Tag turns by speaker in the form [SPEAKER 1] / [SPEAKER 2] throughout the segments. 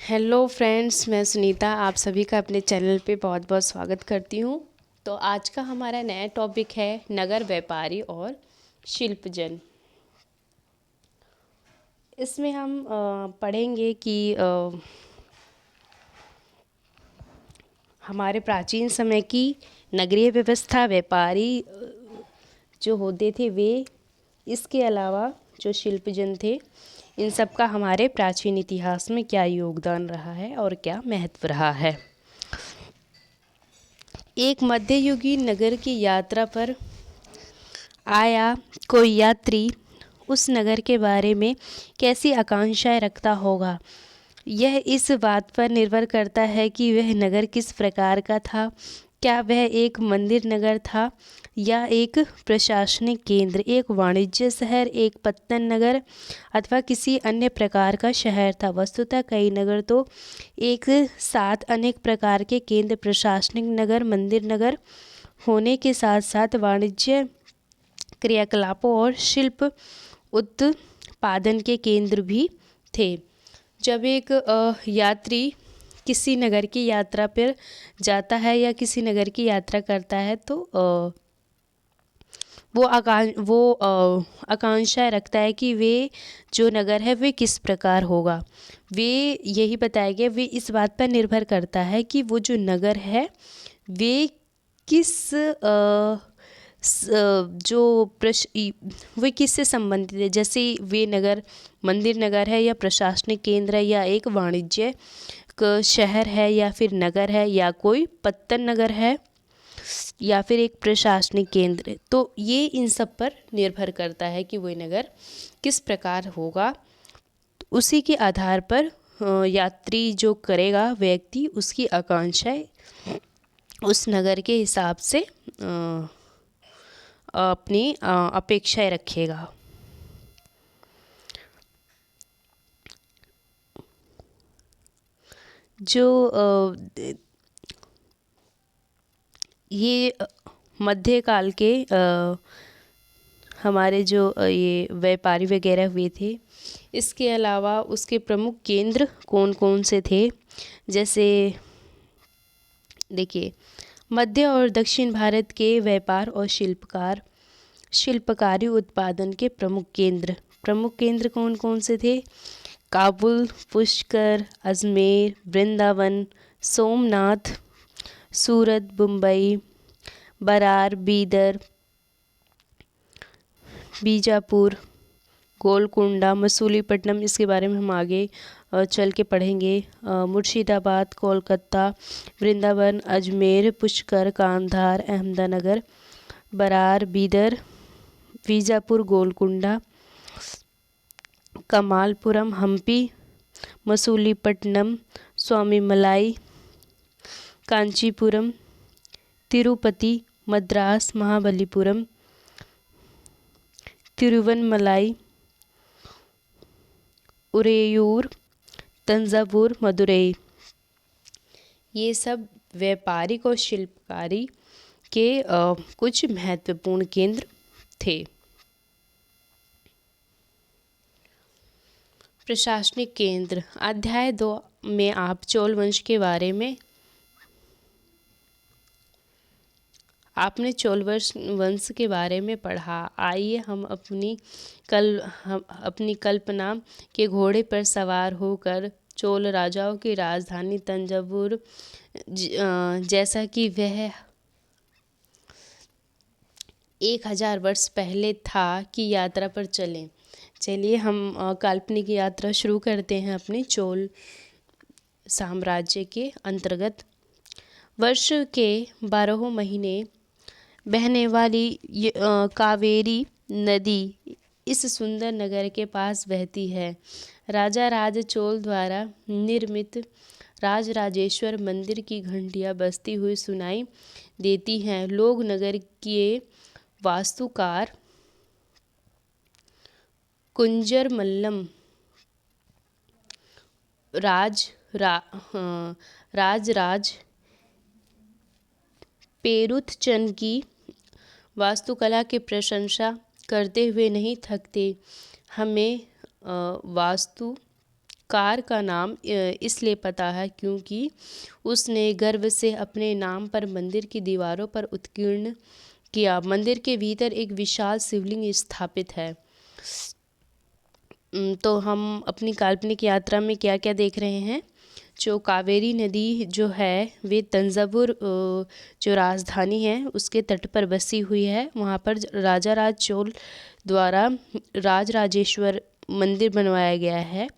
[SPEAKER 1] Hello friends, मैं सुनीता आप सभी का अपने चैनल पे बहुत बहुत स्वागत करती हूँ। तो आज का हमारा नया टॉपिक है नगर व्यापारी और शिल्पजन। इसमें हम पढ़ेंगे कि हमारे प्राचीन समय की नगरीय व्यवस्था, व्यापारी जो होते थे वे, इसके अलावा जो शिल्पजन थे, इन सब का हमारे प्राचीन इतिहास में क्या योगदान रहा है और क्या महत्व रहा है। एक मध्ययुगीन नगर की यात्रा पर आया कोई यात्री उस नगर के बारे में कैसी आकांक्षाएं रखता होगा, यह इस बात पर निर्भर करता है कि वह नगर किस प्रकार का था। क्या वह एक मंदिर नगर था या एक प्रशासनिक केंद्र, एक वाणिज्य शहर, एक पत्तन नगर अथवा किसी अन्य प्रकार का शहर था। वस्तुतः कई नगर तो एक साथ अनेक प्रकार के केंद्र, प्रशासनिक नगर, मंदिर नगर होने के साथ साथ वाणिज्य क्रियाकलापों और शिल्प उत्पादन के केंद्र भी थे। जब एक यात्री किसी नगर की यात्रा पर जाता है या किसी नगर की यात्रा करता है तो वो आकांक्षाएं रखता है कि वे जो नगर है वे किस प्रकार होगा। वे यही बताया गया, वे इस बात पर निर्भर करता है कि वो जो नगर है वे किस वे किससे संबंधित है। जैसे वे नगर मंदिर नगर है या प्रशासनिक केंद्र है या एक वाणिज्य शहर है या फिर नगर है या कोई पत्तन नगर है या फिर एक प्रशासनिक केंद्र है। तो ये इन सब पर निर्भर करता है कि वह नगर किस प्रकार होगा। तो उसी के आधार पर यात्री जो करेगा व्यक्ति, उसकी आकांक्षाएं उस नगर के हिसाब से अपनी अपेक्षाएं रखेगा। जो ये मध्यकाल के हमारे जो ये व्यापारी वगैरह हुए थे, इसके अलावा उसके प्रमुख केंद्र कौन कौन से थे। जैसे देखिए, मध्य और दक्षिण भारत के व्यापार और शिल्पकारी उत्पादन के प्रमुख केंद्र कौन कौन से थे। काबुल, पुष्कर, अजमेर, वृंदावन, सोमनाथ, सूरत, मुंबई, बरार, बीदर, बीजापुर, गोलकुंडा, मसूलीपट्टनम, इसके बारे में हम आगे चल के पढ़ेंगे। मुर्शिदाबाद, कोलकाता, वृंदावन, अजमेर, पुष्कर, कांधार, अहमदनगर, बरार, बीदर, बीजापुर, गोलकुंडा, कमालपुरम, हम्पी, मसूलीपट्टनम, स्वामीमलाई, कांचीपुरम, तिरुपति, मद्रास, महाबलीपुरम, तिरुवनमलाई, उरेयूर, तंजावुर, मदुरई, ये सब व्यापारिक और शिल्पकारी के कुछ महत्वपूर्ण केंद्र थे। प्रशासनिक केंद्र, अध्याय 2 में आप चोल वंश के बारे में आपने चोल वंश के बारे में पढ़ा। आइए हम अपनी कल्पना के घोड़े पर सवार होकर चोल राजाओं की राजधानी तंजावुर, जैसा कि वह 1000 वर्ष पहले था, की यात्रा पर चलें। चलिए हम काल्पनिक यात्रा शुरू करते हैं अपने चोल साम्राज्य के अंतर्गत। वर्ष के 12 महीने बहने वाली कावेरी नदी इस सुंदर नगर के पास बहती है। राजा राज चोल द्वारा निर्मित राजराजेश्वर मंदिर की घंटियां बजती हुई सुनाई देती हैं। लोग नगर के वास्तुकार कुंजरमल्लम राज पेरुथचंद की वास्तुकला की प्रशंसा करते हुए नहीं थकते। हमें वास्तु कार का नाम इसलिए पता है क्योंकि उसने गर्व से अपने नाम पर मंदिर की दीवारों पर उत्कीर्ण किया। मंदिर के भीतर एक विशाल शिवलिंग स्थापित है। तो हम अपनी काल्पनिक यात्रा में क्या क्या देख रहे हैं। जो कावेरी नदी जो है वे तंजावुर जो राजधानी है उसके तट पर बसी हुई है। वहाँ पर राजा राज चोल द्वारा राजराजेश्वर मंदिर बनवाया गया है,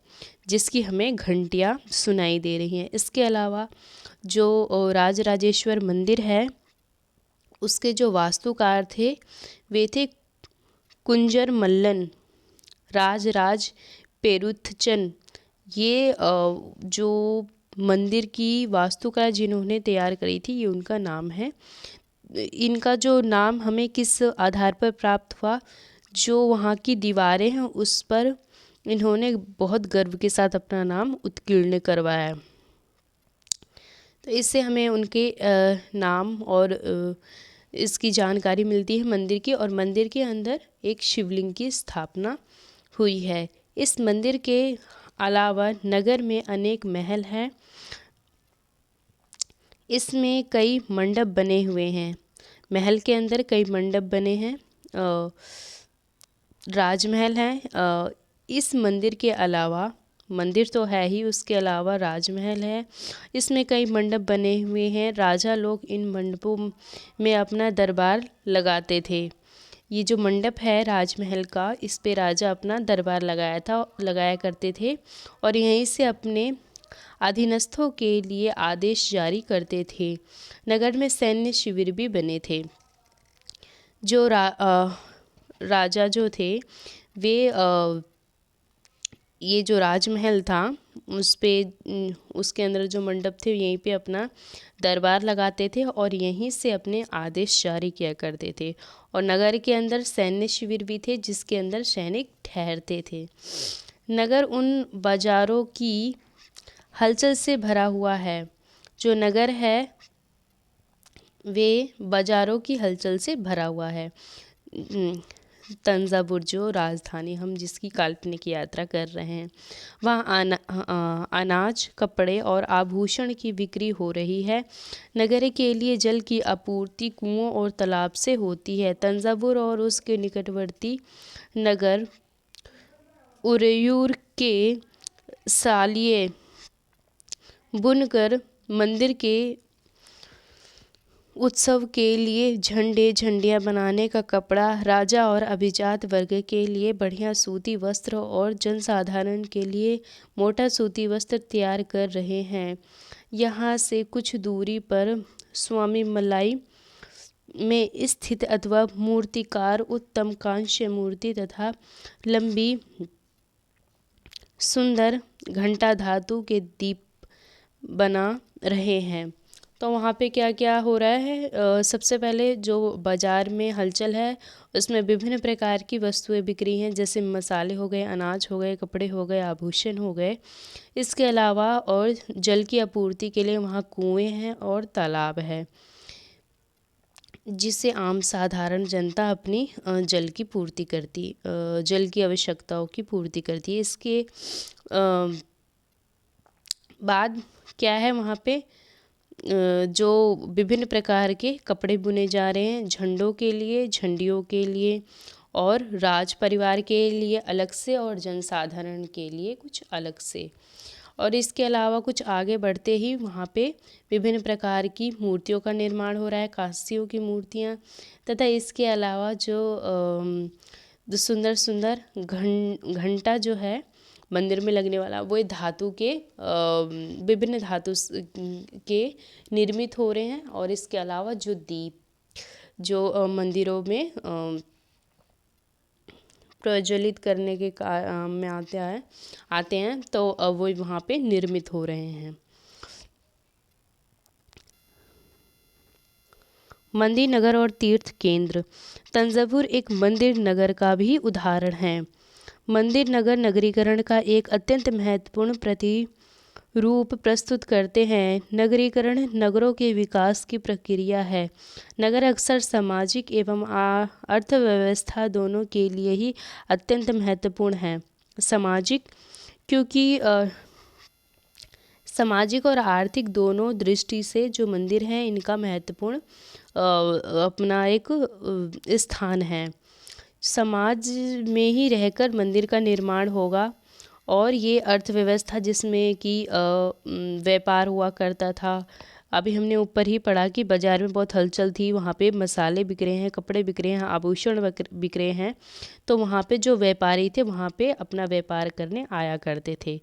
[SPEAKER 1] जिसकी हमें घंटियाँ सुनाई दे रही हैं। इसके अलावा जो राजराजेश्वर मंदिर है उसके जो वास्तुकार थे वे थे कुंजर मल्लन राजराज पेरुथचन। ये जो मंदिर की वास्तुकला जिन्होंने तैयार करी थी ये उनका नाम है। इनका जो नाम हमें किस आधार पर प्राप्त हुआ, जो वहाँ की दीवारें हैं उस पर इन्होंने बहुत गर्व के साथ अपना नाम उत्कीर्ण करवाया। तो इससे हमें उनके नाम और इसकी जानकारी मिलती है मंदिर की। और मंदिर के अंदर एक शिवलिंग की स्थापना हुई है। इस मंदिर के अलावा नगर में अनेक महल हैं। इसमें कई मंडप बने हुए हैं। महल के अंदर कई मंडप बने हैं। राजमहल है। इस मंदिर के अलावा, मंदिर तो है ही, उसके अलावा राजमहल है। इसमें कई मंडप बने हुए हैं। राजा लोग इन मंडपों में अपना दरबार लगाते थे। ये जो मंडप है राजमहल का, इस पे राजा अपना दरबार लगाया करते थे और यहीं से अपने अधीनस्थों के लिए आदेश जारी करते थे। नगर में सैन्य शिविर भी बने थे। जो राजा जो थे वे ये जो राजमहल था उसके अंदर जो मंडप थे यहीं पे अपना दरबार लगाते थे और यहीं से अपने आदेश जारी किया करते थे। और नगर के अंदर सैन्य शिविर भी थे जिसके अंदर सैनिक ठहरते थे। नगर उन बाज़ारों की हलचल से भरा हुआ है। जो नगर है वे बाज़ारों की हलचल से भरा हुआ है। तंजावुर जो राजधानी हम जिसकी काल्पनिक यात्रा कर रहे हैं, वहाँ अनाज, कपड़े और आभूषण की बिक्री हो रही है। नगर के लिए जल की आपूर्ति कुओं और तालाब से होती है। तंजावुर और उसके निकटवर्ती नगर उरेयूर के सालिये बुनकर मंदिर के उत्सव के लिए झंडियाँ बनाने का कपड़ा, राजा और अभिजात वर्ग के लिए बढ़िया सूती वस्त्र और जनसाधारण के लिए मोटा सूती वस्त्र तैयार कर रहे हैं। यहाँ से कुछ दूरी पर स्वामी मलाई में स्थित अथवा मूर्तिकार उत्तम कांस्य मूर्ति तथा लंबी सुंदर घंटा धातु के दीप बना रहे हैं। तो वहाँ पे क्या क्या हो रहा है, सबसे पहले जो बाज़ार में हलचल है उसमें विभिन्न प्रकार की वस्तुएं बिक रही हैं, जैसे मसाले हो गए, अनाज हो गए, कपड़े हो गए, आभूषण हो गए। इसके अलावा और जल की आपूर्ति के लिए वहाँ कुएं हैं और तालाब है, जिससे आम साधारण जनता अपनी जल की पूर्ति करती, जल की आवश्यकताओं की पूर्ति करती है। इसके बाद क्या है, वहाँ पे जो विभिन्न प्रकार के कपड़े बुने जा रहे हैं, झंडों के लिए, झंडियों के लिए और राज परिवार के लिए अलग से और जनसाधारण के लिए कुछ अलग से। और इसके अलावा कुछ आगे बढ़ते ही वहाँ पे विभिन्न प्रकार की मूर्तियों का निर्माण हो रहा है, कांस्यों की मूर्तियाँ, तथा इसके अलावा जो सुंदर सुंदर घंटा जो है मंदिर में लगने वाला, वो धातु के विभिन्न धातु के निर्मित हो रहे हैं। और इसके अलावा जो दीप जो मंदिरों में प्रज्वलित करने के काम में आते हैं तो वो वहाँ पे निर्मित हो रहे हैं। मंदिर नगर और तीर्थ केंद्र। तंजावुर एक मंदिर नगर का भी उदाहरण है। मंदिर नगर नगरीकरण का एक अत्यंत महत्वपूर्ण प्रतिरूप प्रस्तुत करते हैं। नगरीकरण नगरों के विकास की प्रक्रिया है। नगर अक्सर सामाजिक एवं अर्थव्यवस्था दोनों के लिए ही अत्यंत महत्वपूर्ण है। सामाजिक क्योंकि सामाजिक और आर्थिक दोनों दृष्टि से जो मंदिर हैं इनका महत्वपूर्ण अपना एक स्थान है। समाज में ही रहकर मंदिर का निर्माण होगा और ये अर्थव्यवस्था जिसमें कि व्यापार हुआ करता था। अभी हमने ऊपर ही पढ़ा कि बाज़ार में बहुत हलचल थी, वहाँ पे मसाले बिक रहे हैं, कपड़े बिक रहे हैं, आभूषण बिक रहे हैं, तो वहाँ पे जो व्यापारी थे वहाँ पे अपना व्यापार करने आया करते थे।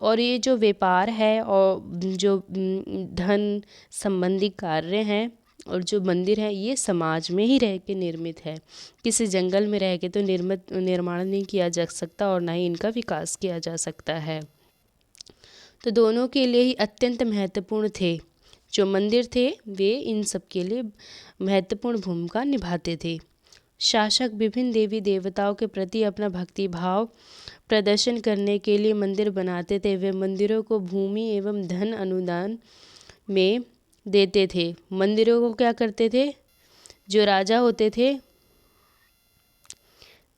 [SPEAKER 1] और ये जो व्यापार है और जो धन संबंधी कार्य हैं और जो मंदिर है ये समाज में ही रह के निर्मित है। किसी जंगल में रह के तो निर्माण नहीं किया जा सकता और ना ही इनका विकास किया जा सकता है। तो दोनों के लिए ही अत्यंत महत्वपूर्ण थे। जो मंदिर थे वे इन सब के लिए महत्वपूर्ण भूमिका निभाते थे। शासक विभिन्न देवी देवताओं के प्रति अपना भक्ति भाव प्रदर्शन करने के लिए मंदिर बनाते थे। वे मंदिरों को भूमि एवं धन अनुदान में देते थे। मंदिरों को क्या करते थे? जो राजा होते थे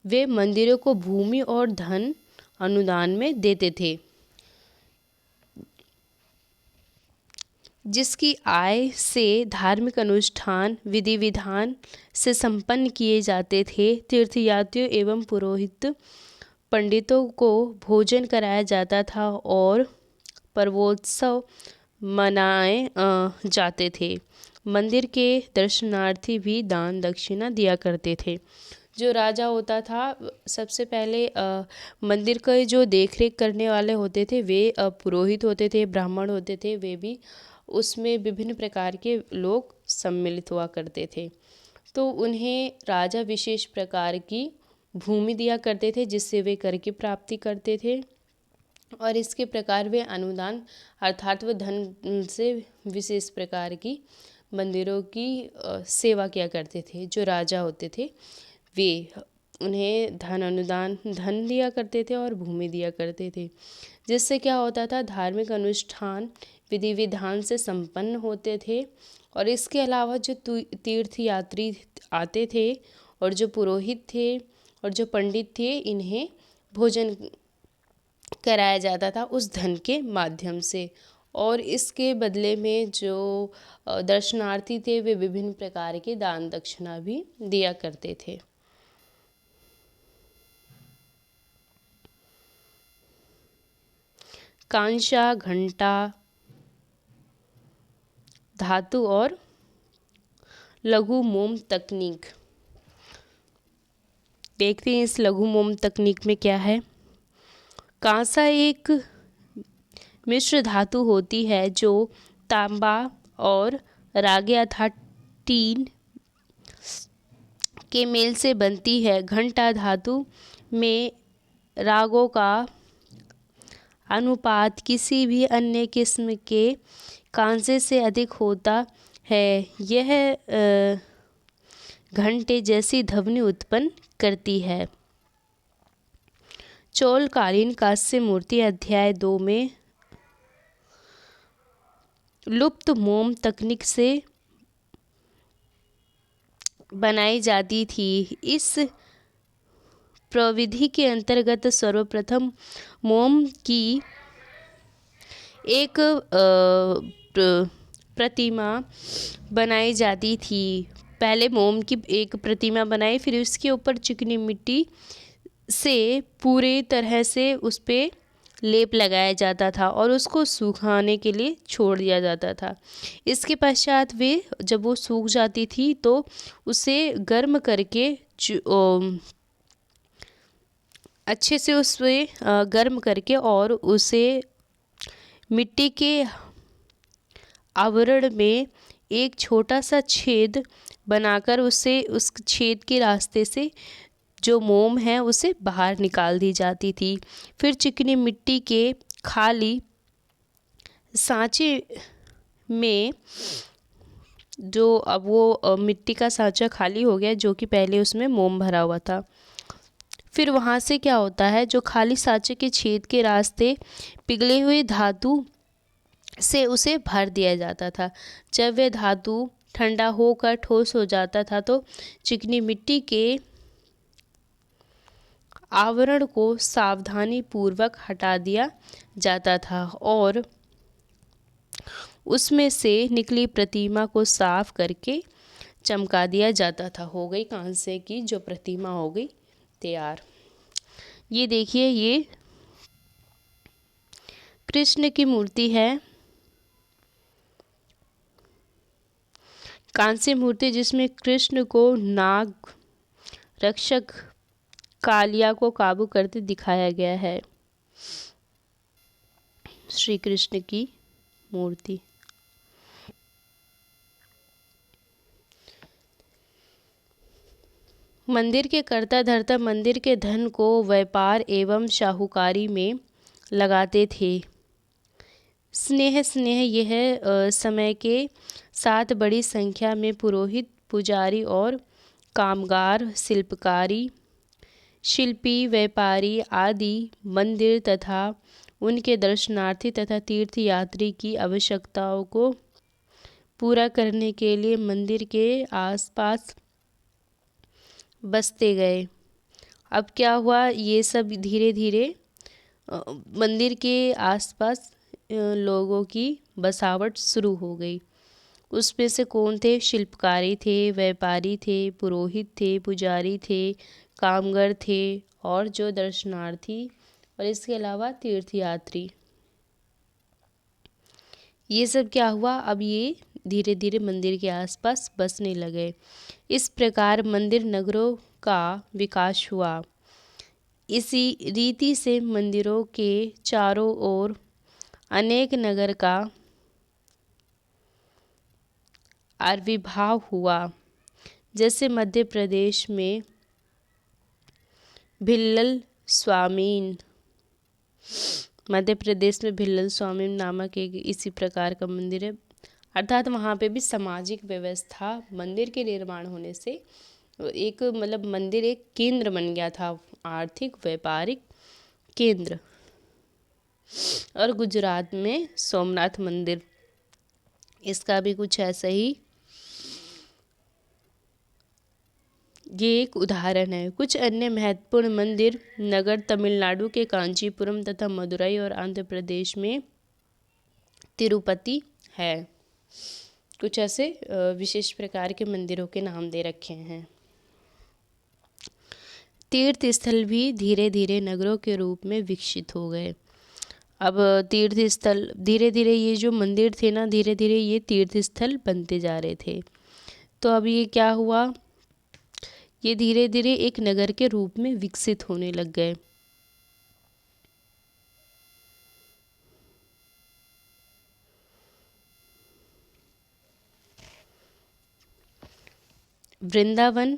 [SPEAKER 1] वे मंदिरों को भूमि और धन अनुदान में देते थे, जिसकी आय से धार्मिक अनुष्ठान विधि विधान से संपन्न किए जाते थे। तीर्थयात्रियों एवं पुरोहित पंडितों को भोजन कराया जाता था और पर्वोत्सव मनाए जाते थे। मंदिर के दर्शनार्थी भी दान दक्षिणा दिया करते थे। जो राजा होता था सबसे पहले मंदिर के जो देख रेख करने वाले होते थे वे पुरोहित होते थे, ब्राह्मण होते थे, वे भी उसमें विभिन्न प्रकार के लोग सम्मिलित हुआ करते थे। तो उन्हें राजा विशेष प्रकार की भूमि दिया करते थे जिससे वे कर की प्राप्ति करते थे और इसके प्रकार वे अनुदान अर्थात वे धन से विशेष प्रकार की मंदिरों की सेवा किया करते थे। जो राजा होते थे वे उन्हें धन अनुदान धन दिया करते थे और भूमि दिया करते थे, जिससे क्या होता था धार्मिक अनुष्ठान विधि विधान से संपन्न होते थे। और इसके अलावा जो तीर्थ यात्री आते थे और जो पुरोहित थे और जो पंडित थे इन्हें भोजन कराया जाता था उस धन के माध्यम से। और इसके बदले में जो दर्शनार्थी थे वे विभिन्न प्रकार के दान दक्षिणा भी दिया करते थे। कांसा, घंटा, धातु और लघु मोम तकनीक। देखते हैं इस लघु मोम तकनीक में क्या है। कांसा एक मिश्र धातु होती है जो तांबा और रागे अर्थात टीन के मेल से बनती है। घंटा धातु में रागों का अनुपात किसी भी अन्य किस्म के कांसे से अधिक होता है। यह घंटे जैसी ध्वनि उत्पन्न करती है। चोलकालीन कांस्य मूर्ति अध्याय 2 में लुप्त मोम तकनीक से बनाई जाती थी। इस प्रविधि के अंतर्गत सर्वप्रथम मोम की एक प्रतिमा बनाई जाती थी। पहले मोम की एक प्रतिमा बनाई, फिर उसके ऊपर चिकनी मिट्टी से पूरे तरह से उस पर लेप लगाया जाता था और उसको सुखाने के लिए छोड़ दिया जाता था। इसके पश्चात वे जब वो सूख जाती थी तो उसे गर्म करके अच्छे से उसे गर्म करके और उसे मिट्टी के आवरण में एक छोटा सा छेद बनाकर उसे उस छेद के रास्ते से जो मोम है उसे बाहर निकाल दी जाती थी। फिर चिकनी मिट्टी के खाली सांचे में जो अब वो मिट्टी का सांचा खाली हो गया जो कि पहले उसमें मोम भरा हुआ था। फिर वहाँ से क्या होता है जो खाली सांचे के छेद के रास्ते पिघले हुए धातु से उसे भर दिया जाता था। जब वह धातु ठंडा होकर ठोस हो जाता था तो चिकनी मिट्टी के आवरण को सावधानी पूर्वक हटा दिया जाता था और उसमें से निकली प्रतिमा को साफ करके चमका दिया जाता था। हो गई कांसे की जो प्रतिमा हो गई तैयार। ये देखिए, ये कृष्ण की मूर्ति है, कांस्य मूर्ति, जिसमें कृष्ण को नाग रक्षक कालिया को काबू करते दिखाया गया है। श्री कृष्ण की मूर्ति। मंदिर के कर्ता धर्ता मंदिर के धन को व्यापार एवं साहूकारी में लगाते थे। स्नेह यह समय के साथ बड़ी संख्या में पुरोहित, पुजारी और कामगार, शिल्पी, व्यापारी आदि मंदिर तथा उनके दर्शनार्थी तथा तीर्थयात्री की आवश्यकताओं को पूरा करने के लिए मंदिर के आसपास बसते गए। अब क्या हुआ, ये सब धीरे धीरे मंदिर के आसपास लोगों की बसावट शुरू हो गई। उसमें से कौन थे? शिल्पकारी थे, व्यापारी थे, पुरोहित थे, पुजारी थे, कामगार थे और जो दर्शनार्थी और इसके अलावा तीर्थयात्री। ये सब क्या हुआ, अब ये धीरे धीरे मंदिर के आसपास बसने लगे। इस प्रकार मंदिर नगरों का विकास हुआ। इसी रीति से मंदिरों के चारों ओर अनेक नगर का आविर्भाव हुआ। जैसे मध्य प्रदेश में भिल्लल स्वामीन नामक एक इसी प्रकार का मंदिर है। अर्थात वहाँ पे भी सामाजिक व्यवस्था मंदिर के निर्माण होने से एक मतलब मंदिर एक केंद्र बन गया था, आर्थिक व्यापारिक केंद्र। और गुजरात में सोमनाथ मंदिर, इसका भी कुछ ऐसा ही ये एक उदाहरण है। कुछ अन्य महत्वपूर्ण मंदिर नगर तमिलनाडु के कांचीपुरम तथा मदुरई और आंध्र प्रदेश में तिरुपति है। कुछ ऐसे विशेष प्रकार के मंदिरों के नाम दे रखे हैं। तीर्थ स्थल भी धीरे धीरे नगरों के रूप में विकसित हो गए। अब तीर्थ स्थल धीरे धीरे, ये जो मंदिर थे ना, धीरे धीरे ये तीर्थ स्थल बनते जा रहे थे। तो अब ये क्या हुआ, ये धीरे धीरे एक नगर के रूप में विकसित होने लग गए। वृंदावन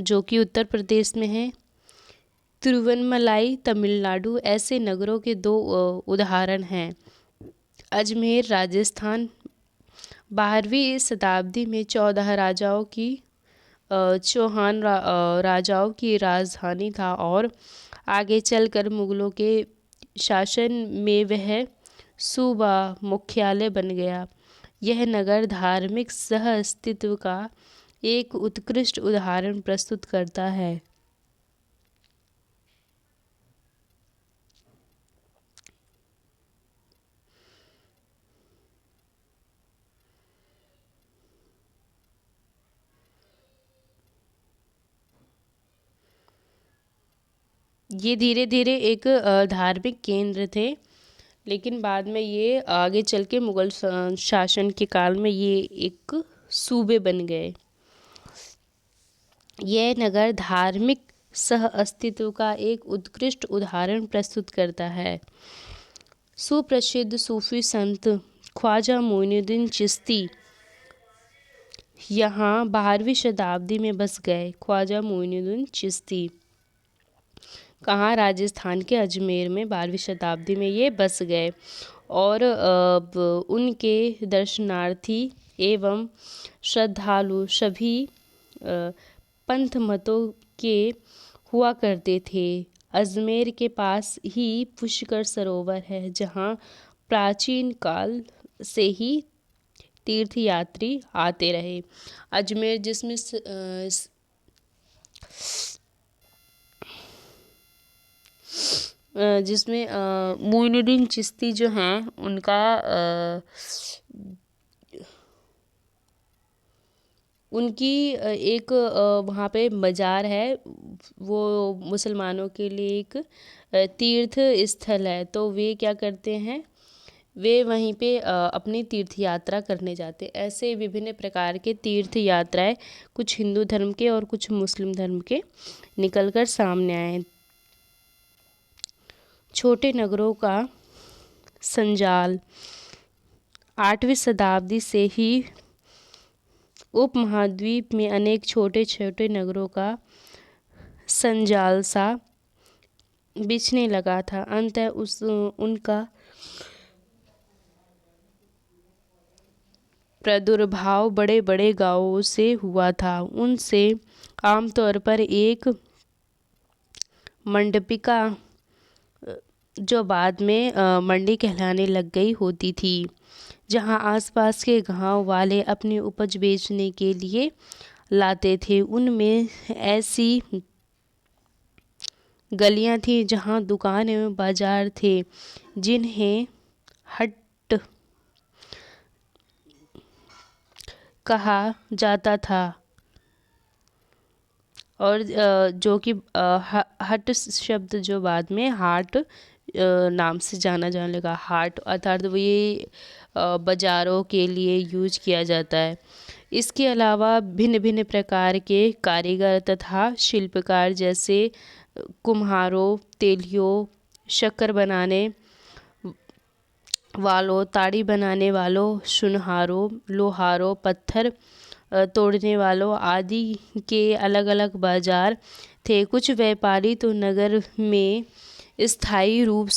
[SPEAKER 1] जो कि उत्तर प्रदेश में है, तिरुवन्नमलाई तमिलनाडु, ऐसे नगरों के दो उदाहरण हैं। अजमेर राजस्थान 12वीं शताब्दी में 14 राजाओं की चौहान राजाओं की राजधानी था और आगे चलकर मुगलों के शासन में वह सूबा मुख्यालय बन गया। यह नगर धार्मिक सह अस्तित्व का एक उत्कृष्ट उदाहरण प्रस्तुत करता है। ये धीरे धीरे एक धार्मिक केंद्र थे, लेकिन बाद में ये आगे चल के मुगल शासन के काल में ये एक सूबे बन गए। यह नगर धार्मिक सह अस्तित्व का एक उत्कृष्ट उदाहरण प्रस्तुत करता है। सुप्रसिद्ध सूफी संत ख्वाजा मोइनुद्दीन चिश्ती यहाँ 12वीं शताब्दी में बस गए। ख्वाजा मोइनुद्दीन चिश्ती कहाँ? राजस्थान के अजमेर में 12वीं शताब्दी में ये बस गए और उनके दर्शनार्थी एवं श्रद्धालु सभी पंथ मतों के हुआ करते थे। अजमेर के पास ही पुष्कर सरोवर है, जहाँ प्राचीन काल से ही तीर्थयात्री आते रहे। अजमेर जिसमें जिसमें मोइनुद्दीन चिश्ती जो हैं उनका उनकी एक वहाँ पे मज़ार है। वो मुसलमानों के लिए एक तीर्थ स्थल है। तो वे क्या करते हैं, वे वहीं पे अपनी तीर्थ यात्रा करने जाते। ऐसे विभिन्न प्रकार के तीर्थ यात्राएं कुछ हिंदू धर्म के और कुछ मुस्लिम धर्म के निकल कर सामने आए। छोटे नगरों का संजाल 8वीं शताब्दी से ही उपमहाद्वीप में अनेक छोटे छोटे नगरों का संजाल सा बिछने लगा था। अंततः उनका प्रादुर्भाव बड़े बड़े गांवों से हुआ था। उनसे आमतौर पर एक मंडपिका जो बाद में मंडी कहलाने लग गई होती थी, जहां आसपास के गांव वाले अपनी उपज बेचने के लिए लाते थे। उनमें ऐसी गलियां थी जहां दुकान एवं बाजार थे, जिन्हें हट कहा जाता था और जो कि हट शब्द जो बाद में हाट नाम से जाना जाने लगा। हाट अर्थात वो ये बाज़ारों के लिए यूज किया जाता है। इसके अलावा भिन्न भिन्न प्रकार के कारीगर तथा शिल्पकार जैसे कुम्हारों, तेलियों, शक्कर बनाने वालों, ताड़ी बनाने वालों, सुनहारों, लोहारों, पत्थर तोड़ने वालों आदि के अलग अलग बाजार थे। कुछ व्यापारी तो नगर में स्थायी रूप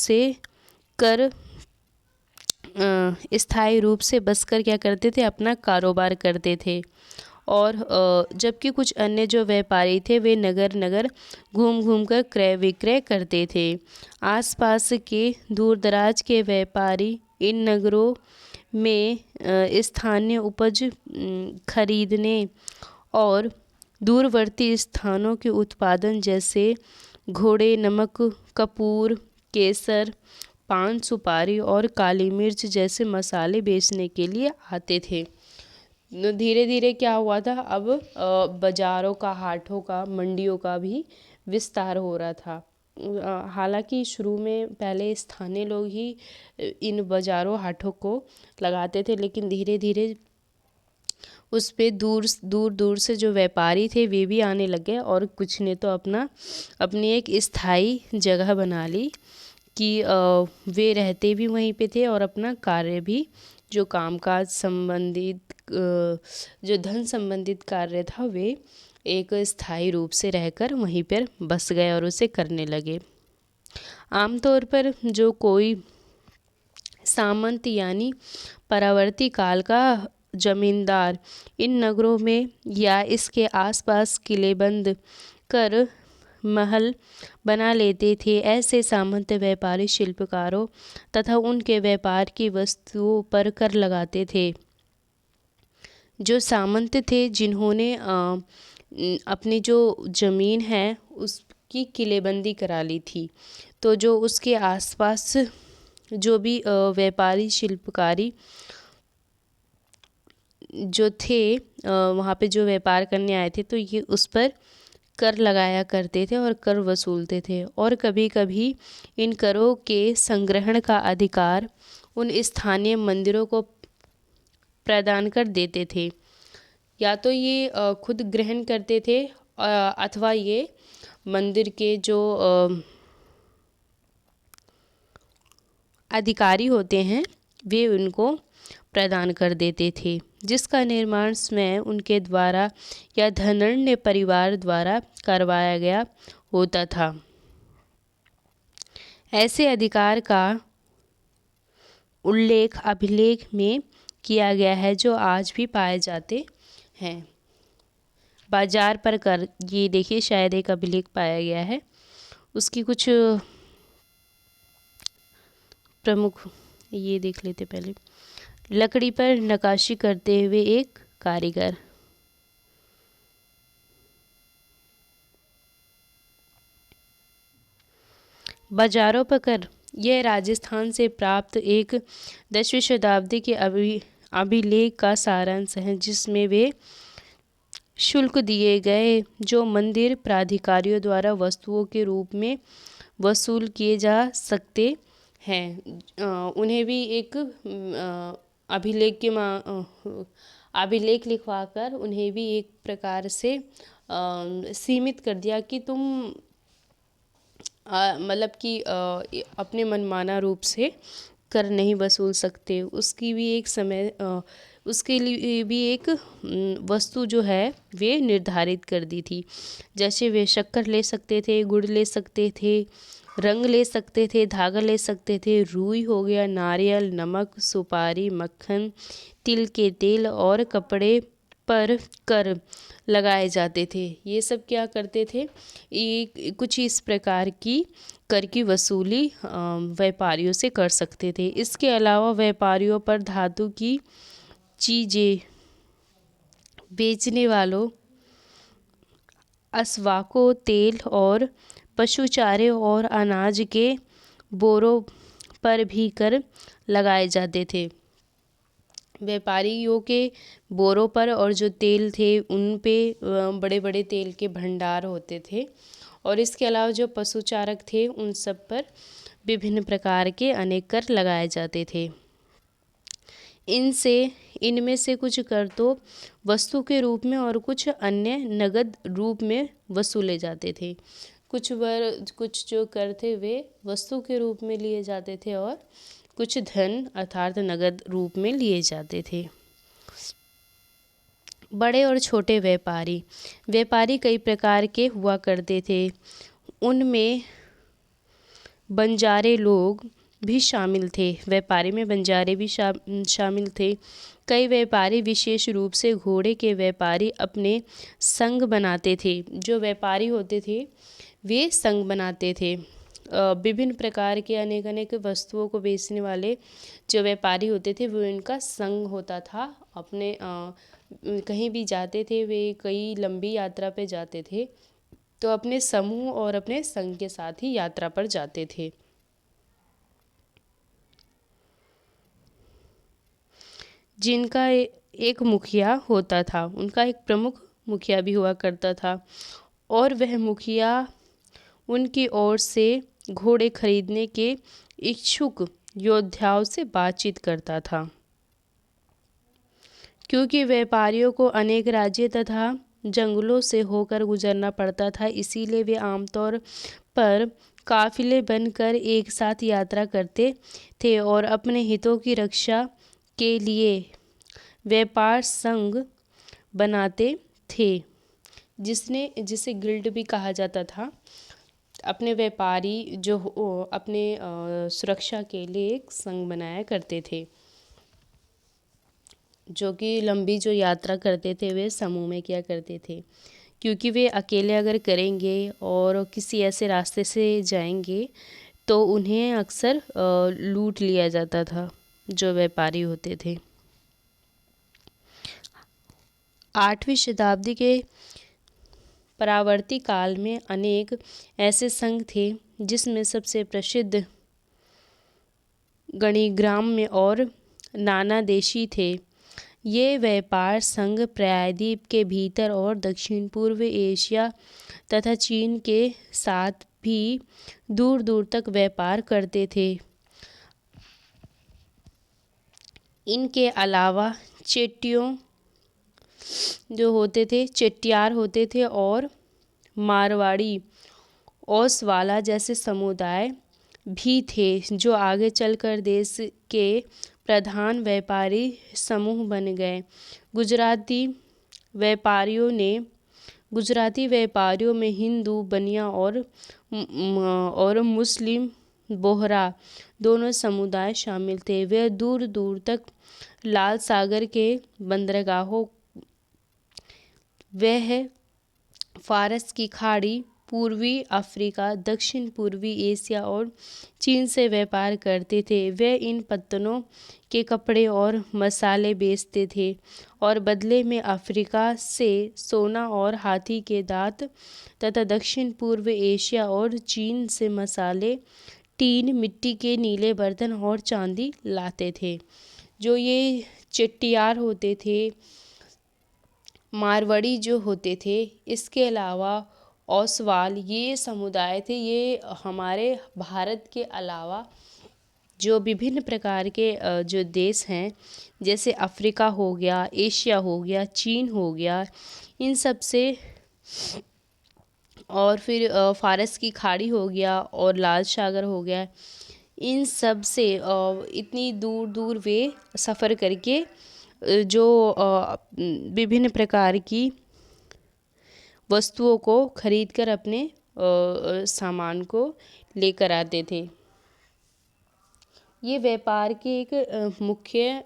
[SPEAKER 1] से बसकर क्या करते थे, अपना कारोबार करते थे। और जबकि कुछ अन्य जो व्यापारी थे वे नगर नगर घूम घूम कर क्रय विक्रय करते थे। आसपास के दूर दराज के व्यापारी इन नगरों में स्थानीय उपज खरीदने और दूरवर्ती स्थानों के उत्पादन जैसे घोड़े, नमक, कपूर, केसर, पान, सुपारी और काली मिर्च जैसे मसाले बेचने के लिए आते थे। धीरे धीरे क्या हुआ था, अब बाज़ारों का, हाटों का, मंडियों का भी विस्तार हो रहा था। हालांकि शुरू में पहले स्थानीय लोग ही इन बाज़ारों, हाटों को लगाते थे, लेकिन धीरे धीरे उस पे दूर दूर से जो व्यापारी थे वे भी आने लगे और कुछ ने तो अपनी एक स्थायी जगह बना ली कि वे रहते भी वहीं पे थे और अपना कार्य भी, जो कामकाज संबंधित, जो धन संबंधित कार्य था, वे एक स्थायी रूप से रहकर वहीं पर बस गए और उसे करने लगे। आमतौर पर जो कोई सामंत यानी परावर्ती काल का जमींदार इन नगरों में या इसके आसपास किलेबंद कर महल बना लेते थे। ऐसे सामंत व्यापारी शिल्पकारों तथा उनके व्यापार की वस्तुओं पर कर लगाते थे। जो सामंत थे जिन्होंने अपनी जो ज़मीन है उसकी किलेबंदी करा ली थी, तो जो उसके आसपास जो भी व्यापारी शिल्पकारी जो थे वहाँ पे जो व्यापार करने आए थे, तो ये उस पर कर लगाया करते थे और कर वसूलते थे। और कभी कभी इन करों के संग्रहण का अधिकार उन स्थानीय मंदिरों को प्रदान कर देते थे। या तो ये खुद ग्रहण करते थे अथवा ये मंदिर के जो अधिकारी होते हैं वे उनको प्रदान कर देते थे, जिसका निर्माण स्वयं उनके द्वारा या धनन्य परिवार द्वारा करवाया गया होता था। ऐसे अधिकार का उल्लेख अभिलेख में किया गया है जो आज भी पाए जाते हैं। बाजार पर कर, ये देखिए शायद एक अभिलेख पाया गया है। उसकी कुछ प्रमुख ये देख लेते पहले। लकड़ी पर नक्काशी करते हुए एक कारीगर। बाजारों पर कर। यह राजस्थान से प्राप्त एक 10वीं शताब्दी के अभिलेख का सारांश है, जिसमें वे शुल्क दिए गए जो मंदिर प्राधिकारियों द्वारा वस्तुओं के रूप में वसूल किए जा सकते हैं, उन्हें भी एक अभिलेख लिखवाकर उन्हें भी एक प्रकार से सीमित कर दिया कि तुम मतलब कि अपने मनमाना रूप से कर नहीं वसूल सकते। उसकी भी एक समय उसके लिए भी एक वस्तु जो है वे निर्धारित कर दी थी। जैसे वे शक्कर ले सकते थे, गुड़ ले सकते थे, रंग ले सकते थे, धागा ले सकते थे, रुई हो गया, नारियल, नमक, सुपारी, मक्खन, तिल के तेल और कपड़े पर कर लगाए जाते थे। ये सब क्या करते थे, ये कुछ इस प्रकार की कर की वसूली व्यापारियों से कर सकते थे। इसके अलावा व्यापारियों पर धातु की चीज़ें बेचने वालों, अस्वाकों, तेल और पशु चारे और अनाज के बोरों पर भी कर लगाए जाते थे। व्यापारियों के बोरों पर और जो तेल थे उन पे बड़े बड़े तेल के भंडार होते थे, और इसके अलावा जो पशु चारक थे उन सब पर विभिन्न प्रकार के अनेक कर लगाए जाते थे। इनमें से कुछ कर तो वस्तु के रूप में और कुछ अन्य नगद रूप में वसूले जाते थे। कुछ जो कर थे वे वस्तु के रूप में लिए जाते थे और कुछ धन अर्थात नगद रूप में लिए जाते थे। बड़े और छोटे व्यापारी कई प्रकार के हुआ करते थे। उनमें बंजारे लोग भी शामिल थे। व्यापारी में बंजारे भी शामिल थे। कई व्यापारी, विशेष रूप से घोड़े के व्यापारी, अपने संघ बनाते थे। जो व्यापारी होते थे वे संघ बनाते थे। विभिन्न प्रकार के अनेक वस्तुओं को बेचने वाले जो व्यापारी होते थे वो इनका संघ होता था। अपने कहीं भी जाते थे, वे कई लंबी यात्रा पे जाते थे तो अपने समूह और अपने संघ के साथ ही यात्रा पर जाते थे। जिनका एक मुखिया होता था, उनका एक प्रमुख मुखिया भी हुआ करता था, और वह मुखिया उनकी ओर से घोड़े खरीदने के इच्छुक योद्धाओं से बातचीत करता था। क्योंकि व्यापारियों को अनेक राज्य तथा जंगलों से होकर गुजरना पड़ता था, इसीलिए वे आमतौर पर काफिले बनकर एक साथ यात्रा करते थे और अपने हितों की रक्षा के लिए व्यापार संघ बनाते थे, जिसे गिल्ड भी कहा जाता था। अपने व्यापारी जो अपने सुरक्षा के लिए एक संघ बनाया करते थे, जो कि लंबी जो यात्रा करते थे वे समूह में किया करते थे। क्योंकि वे अकेले अगर करेंगे और किसी ऐसे रास्ते से जाएंगे तो उन्हें अक्सर लूट लिया जाता था जो व्यापारी होते थे। 8वीं शताब्दी के परावर्ती काल में अनेक ऐसे संघ थे, जिसमें सबसे प्रसिद्ध गणिग्राम और नानादेशी थे। ये व्यापार संघ प्रायद्वीप के भीतर और दक्षिण पूर्व एशिया तथा चीन के साथ भी दूर दूर तक व्यापार करते थे। इनके अलावा चेट्टियार होते थे और मारवाड़ी, ओसवाला जैसे समुदाय भी थे, जो आगे चलकर देश के प्रधान व्यापारी समूह बन गए। गुजराती व्यापारियों में हिंदू, बनिया और मुस्लिम बोहरा दोनों समुदाय शामिल थे। वे दूर दूर तक लाल सागर के बंदरगाहों, वह फारस की खाड़ी, पूर्वी अफ्रीका, दक्षिण पूर्वी एशिया और चीन से व्यापार करते थे। वे इन पत्तनों के कपड़े और मसाले बेचते थे और बदले में अफ्रीका से सोना और हाथी के दांत तथा दक्षिण पूर्व एशिया और चीन से मसाले, टीन, मिट्टी के नीले बर्तन और चांदी लाते थे। जो ये चेट्टियार होते थे, मारवाड़ी जो होते थे, इसके अलावा ओसवाल, ये समुदाय थे। ये हमारे भारत के अलावा जो विभिन्न प्रकार के जो देश हैं, जैसे अफ्रीका हो गया, एशिया हो गया, चीन हो गया, इन सब से, और फिर फारस की खाड़ी हो गया और लाल सागर हो गया, इन सब से इतनी दूर दूर वे सफ़र करके जो विभिन्न प्रकार की वस्तुओं को खरीद कर अपने सामान को लेकर आते थे। ये व्यापार के एक मुख्य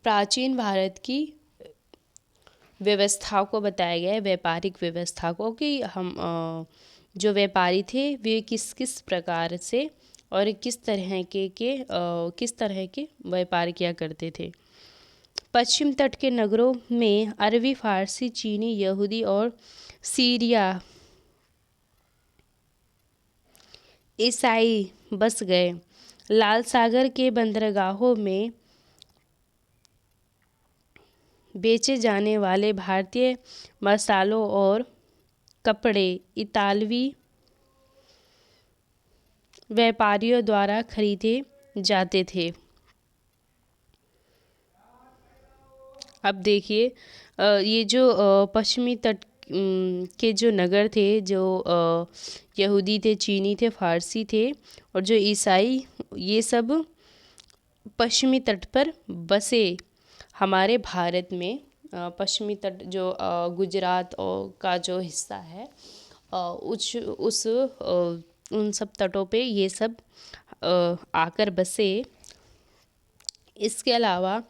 [SPEAKER 1] प्राचीन भारत की व्यवस्था को बताया गया है, व्यापारिक व्यवस्था को, कि हम जो व्यापारी थे वे किस किस प्रकार से और किस तरह के व्यापार किया करते थे। पश्चिम तट के नगरों में अरबी, फारसी, चीनी, यहूदी और सीरिया ईसाई बस गए। लाल सागर के बंदरगाहों में बेचे जाने वाले भारतीय मसालों और कपड़े इतालवी व्यापारियों द्वारा खरीदे जाते थे। अब देखिए, ये जो पश्चिमी तट के जो नगर थे, जो यहूदी थे, चीनी थे, फारसी थे और जो ईसाई, ये सब पश्चिमी तट पर बसे हमारे भारत में। पश्चिमी तट जो गुजरात का जो हिस्सा है, उन सब तटों पे ये सब आकर बसे। इसके अलावा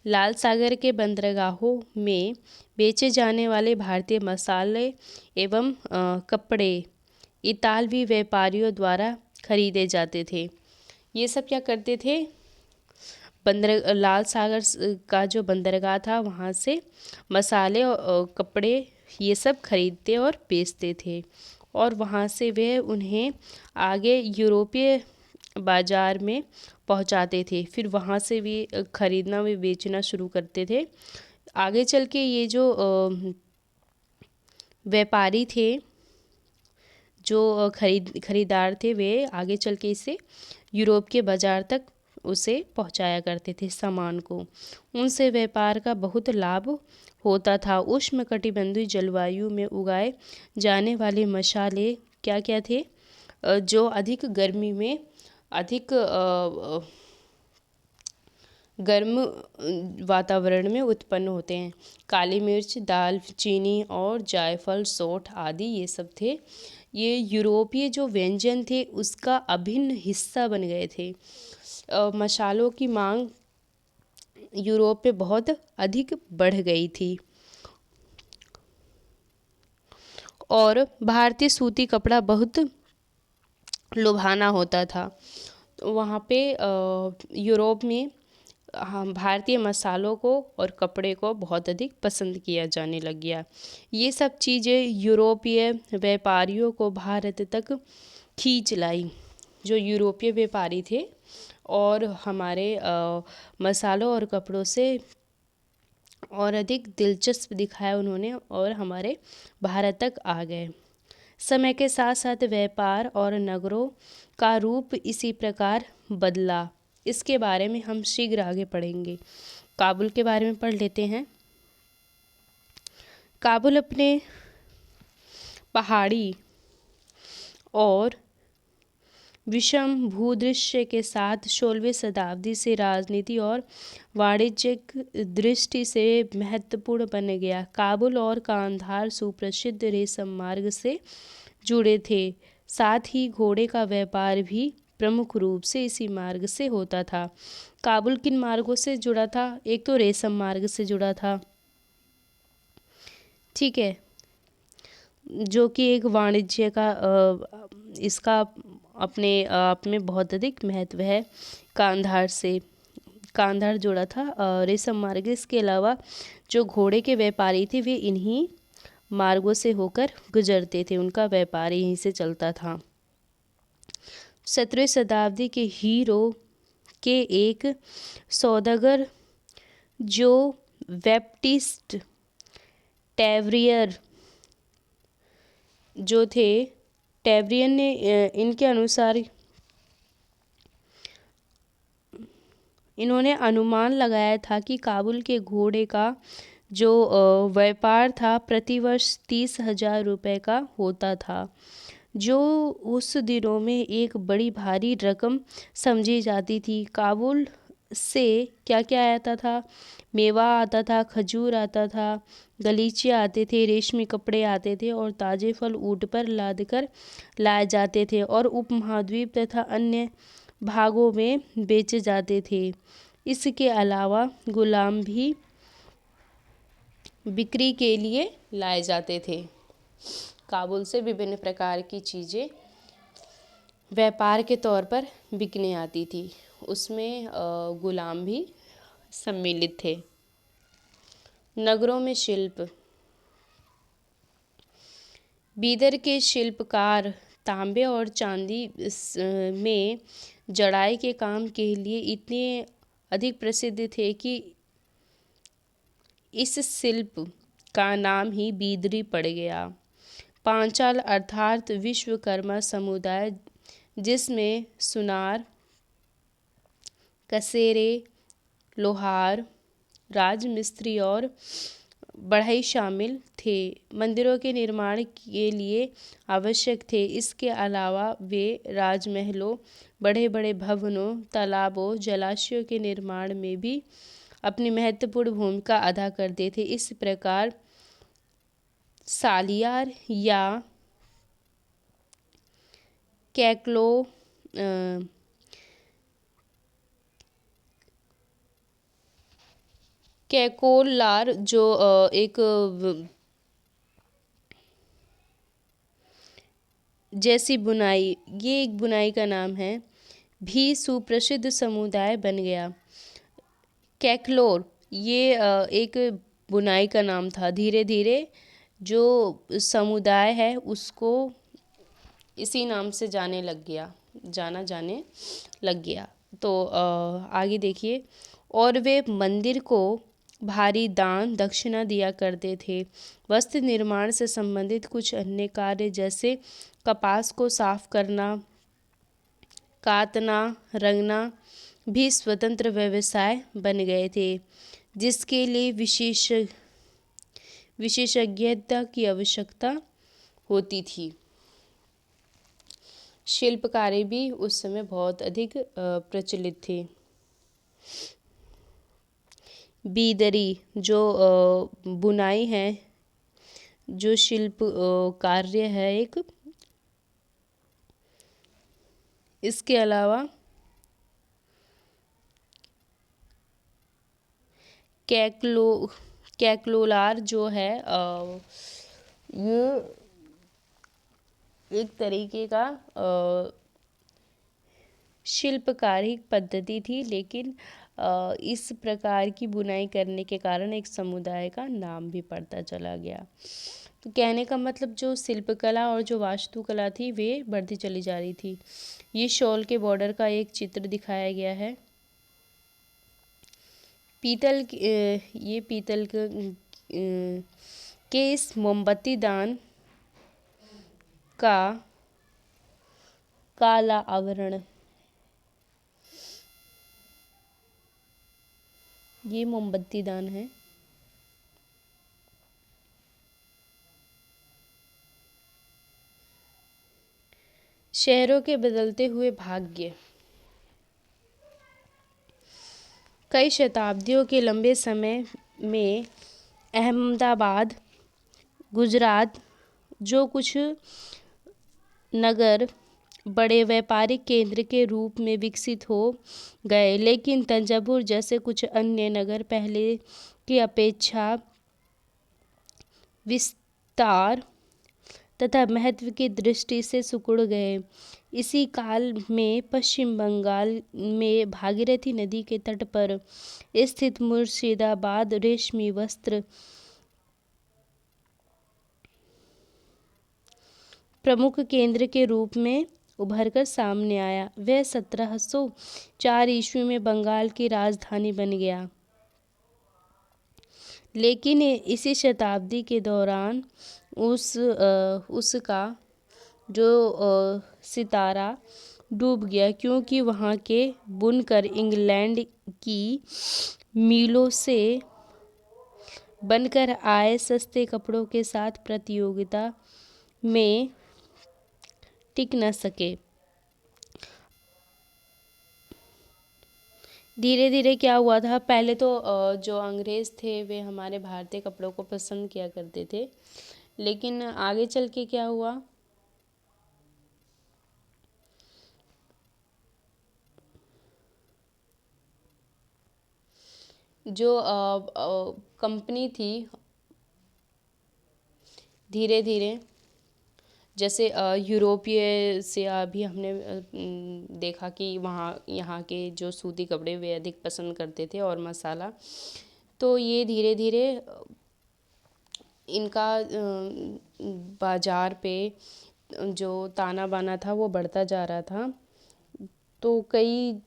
[SPEAKER 1] लाल सागर के बंदरगाहों में बेचे जाने वाले भारतीय मसाले एवं कपड़े इतालवी व्यापारियों द्वारा खरीदे जाते थे। ये सब क्या करते थे, लाल सागर का जो बंदरगाह था, वहाँ से मसाले और कपड़े ये सब खरीदते और बेचते थे और वहाँ से वे उन्हें आगे यूरोपीय बाज़ार में पहुँचाते थे। फिर वहाँ से भी खरीदना व बेचना शुरू करते थे। आगे चल के ये जो व्यापारी थे, जो खरीदार थे, वे आगे चल के इसे यूरोप के बाज़ार तक उसे पहुंचाया करते थे सामान को। उनसे व्यापार का बहुत लाभ होता था। उष्णकटिबंधीय जलवायु में उगाए जाने वाले मसाले क्या क्या थे, जो अधिक गर्मी में अधिक गर्म वातावरण में उत्पन्न होते हैं। काली मिर्च, दाल चीनी और जायफल, सौंठ आदि ये सब थे। ये यूरोपीय जो व्यंजन थे उसका अभिन्न हिस्सा बन गए थे। मसालों की मांग यूरोप में बहुत अधिक बढ़ गई थी और भारतीय सूती कपड़ा बहुत लुभाना होता था। वहाँ पे यूरोप में भारतीय मसालों को और कपड़े को बहुत अधिक पसंद किया जाने लग गया। ये सब चीज़ें यूरोपीय व्यापारियों को भारत तक खींच लाई। जो यूरोपीय व्यापारी थे और हमारे मसालों और कपड़ों से और अधिक दिलचस्प दिखाया उन्होंने और हमारे भारत तक आ गए। समय के साथ साथ व्यापार और नगरों का रूप इसी प्रकार बदला। इसके बारे में हम शीघ्र आगे पढ़ेंगे। काबुल के बारे में पढ़ लेते हैं। काबुल अपने पहाड़ी और विषम भूदृश्य के साथ 16वीं शताब्दी से राजनीति और वाणिज्यिक दृष्टि से महत्वपूर्ण बन गया। काबुल और कांधार सुप्रसिद्ध रेशम मार्ग से जुड़े थे। साथ ही घोड़े का व्यापार भी प्रमुख रूप से इसी मार्ग से होता था। काबुल किन मार्गों से जुड़ा था? एक तो रेशम मार्ग से जुड़ा था, ठीक है, जो कि एक वाणिज्य का इसका अपने आप में बहुत अधिक महत्व है। कांधार जोड़ा था रेशम मार्ग। इसके अलावा जो घोड़े के व्यापारी थे वे इन्हीं मार्गों से होकर गुजरते थे, उनका व्यापार यहीं से चलता था। 17वीं शताब्दी के हीरो के एक सौदागर जो बैप्टिस्ट टेवरियर जो थे, टेवरियन ने इनके अनुसार इन्होंने अनुमान लगाया था कि काबुल के घोड़े का जो व्यापार था प्रतिवर्ष 30,000 रुपये का होता था, जो उस दिनों में एक बड़ी भारी रकम समझी जाती थी। काबुल से क्या क्या आता था? मेवा आता था, खजूर आता था, गलीचे आते थे, रेशमी कपड़े आते थे और ताज़े फल ऊँट पर लाद कर लाए जाते थे और उपमहाद्वीप तथा अन्य भागों में बेचे जाते थे। इसके अलावा गुलाम भी बिक्री के लिए लाए जाते थे। काबुल से विभिन्न प्रकार की चीज़ें व्यापार के तौर पर बिकने आती थी, उसमें गुलाम भी सम्मिलित थे। नगरों में शिल्प। बीदर के शिल्पकार तांबे और चांदी में जड़ाई के काम के लिए इतने अधिक प्रसिद्ध थे कि इस शिल्प का नाम ही बीदरी पड़ गया। पांचाल अर्थात विश्वकर्मा समुदाय, जिसमें सुनार, कसेरे, लोहार, राजमिस्त्री और बढ़ई शामिल थे, मंदिरों के निर्माण के लिए आवश्यक थे। इसके अलावा वे राजमहलों, बड़े बड़े भवनों, तालाबों, जलाशयों के निर्माण में भी अपनी महत्वपूर्ण भूमिका अदा करते थे। इस प्रकार सालियार या कैकोलार जो एक जैसी बुनाई, ये एक बुनाई का नाम है, भी सुप्रसिद्ध समुदाय बन गया। कैकलोर ये एक बुनाई का नाम था। धीरे धीरे जो समुदाय है उसको इसी नाम से जाने लग गया। तो आगे देखिए, और वे मंदिर को भारी दान दक्षिणा दिया करते थे। वस्त्र निर्माण से संबंधित कुछ अन्य कार्य जैसे कपास को साफ करना, कातना, रंगना भी स्वतंत्र व्यवसाय बन गए थे, जिसके लिए विशेषज्ञता की आवश्यकता होती थी। शिल्पकारी भी उस समय बहुत अधिक प्रचलित थे। बीदरी जो बुनाई है, जो शिल्प कार्य है एक, इसके अलावा कैकलोलार जो है ये एक तरीके का शिल्पकारी पद्धति थी, लेकिन इस प्रकार की बुनाई करने के कारण एक समुदाय का नाम भी पड़ता चला गया। तो कहने का मतलब जो शिल्पकला और जो वास्तुकला थी वे बढ़ती चली जा रही थी। ये शॉल के बॉर्डर का एक चित्र दिखाया गया है। ये पीतल के इस मोमबत्ती दान का काला आवरण, ये मोमबत्ती दान है। शहरों के बदलते हुए भाग्य। कई शताब्दियों के लंबे समय में अहमदाबाद, गुजरात जो कुछ नगर बड़े व्यापारिक केंद्र के रूप में विकसित हो गए, लेकिन तंजावुर जैसे कुछ अन्य नगर पहले की अपेक्षा विस्तार तथा महत्व की दृष्टि से सिकुड़ गए। इसी काल में पश्चिम बंगाल में भागीरथी नदी के तट पर स्थित मुर्शिदाबाद रेशमी वस्त्र प्रमुख केंद्र के रूप में उभरकर सामने आया। वह 1704 ईस्वी में बंगाल की राजधानी बन गया, लेकिन इसी शताब्दी के दौरान उसका जो सितारा डूब गया, क्योंकि वहाँ के बुनकर इंग्लैंड की मीलों से बनकर आए सस्ते कपड़ों के साथ प्रतियोगिता में टिक न सके। धीरे धीरे क्या हुआ था, पहले तो जो अंग्रेज़ थे वे हमारे भारतीय कपड़ों को पसंद किया करते थे, लेकिन आगे चल के क्या हुआ, जो कंपनी थी धीरे धीरे, जैसे यूरोपीय से अभी हमने देखा कि यहाँ के जो सूती कपड़े वे अधिक पसंद करते थे और मसाला, तो ये धीरे धीरे इनका बाजार पे जो ताना बाना था वो बढ़ता जा रहा था। तो कई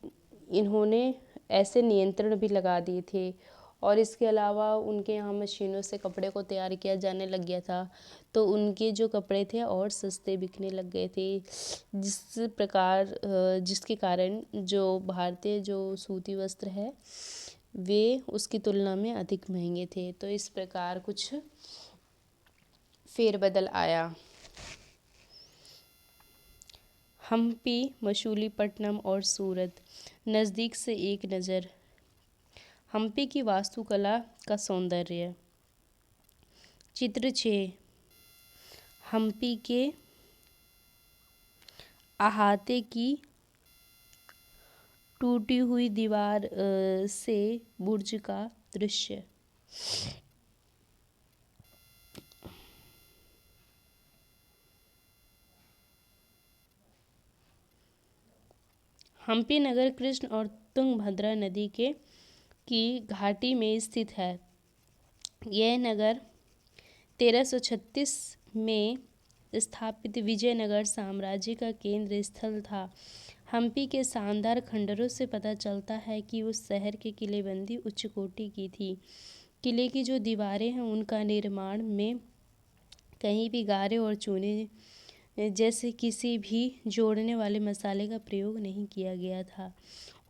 [SPEAKER 1] इन्होंने ऐसे नियंत्रण भी लगा दिए थे, और इसके अलावा उनके यहाँ मशीनों से कपड़े को तैयार किया जाने लग गया था, तो उनके जो कपड़े थे और सस्ते बिकने लग गए थे, जिसके कारण जो भारतीय जो सूती वस्त्र है वे उसकी तुलना में अधिक महंगे थे। तो इस प्रकार कुछ फेरबदल आया। हम्पी, मछलीपट्टनम और सूरत। नज़दीक से एक नज़र। हम्पी की वास्तुकला का सौंदर्य। चित्र 6। हम्पी के अहाते की टूटी हुई दीवार से बुर्ज का दृश्य। हम्पी नगर कृष्ण और तुंगभद्रा नदी की घाटी में स्थित है। यह नगर 1336 में स्थापित विजयनगर साम्राज्य का केंद्र स्थल था। हम्पी के शानदार खंडरों से पता चलता है कि उस शहर की किलेबंदी उच्च कोटि की थी। किले की जो दीवारें हैं उनका निर्माण में कहीं भी गारे और चूने जैसे किसी भी जोड़ने वाले मसाले का प्रयोग नहीं किया गया था,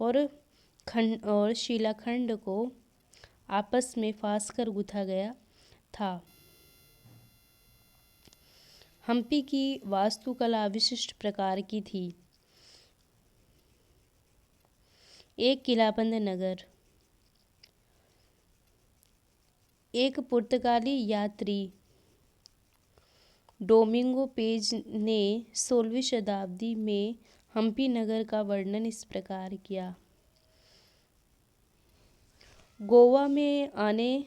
[SPEAKER 1] और शिलाखंड को आपस में फांस कर गूंथा गया था। हम्पी की वास्तुकला विशिष्ट प्रकार की थी। एक किलाबंद नगर। एक पुर्तगाली यात्री डोमिंगो पेज ने 16वीं शताब्दी में हम्पी नगर का वर्णन इस प्रकार किया। गोवा में आने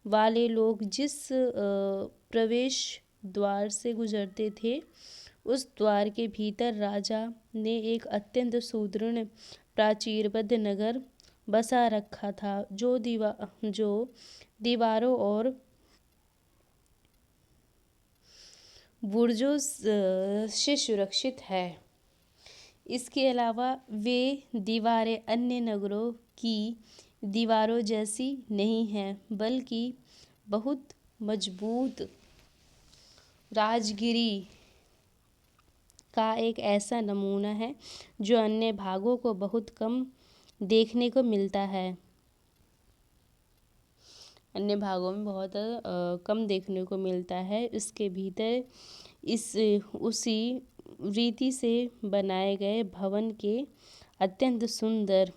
[SPEAKER 1] वाले लोग जिस प्रवेश द्वार से गुजरते थे, उस द्वार के भीतर राजा ने एक अत्यंत सुदृढ़ प्राचीरबद्ध नगर बसा रखा था, जो दीवारों और बुर्जों से सुरक्षित है। इसके अलावा वे दीवारें अन्य नगरों की दीवारों जैसी नहीं हैं, बल्कि बहुत मजबूत राजगिरी का एक ऐसा नमूना है जो अन्य भागों को बहुत कम देखने को मिलता है। अन्य भागों में बहुत कम देखने को मिलता है। इसके भीतर उसी रीति से बनाए गए भवन के अत्यंत सुंदर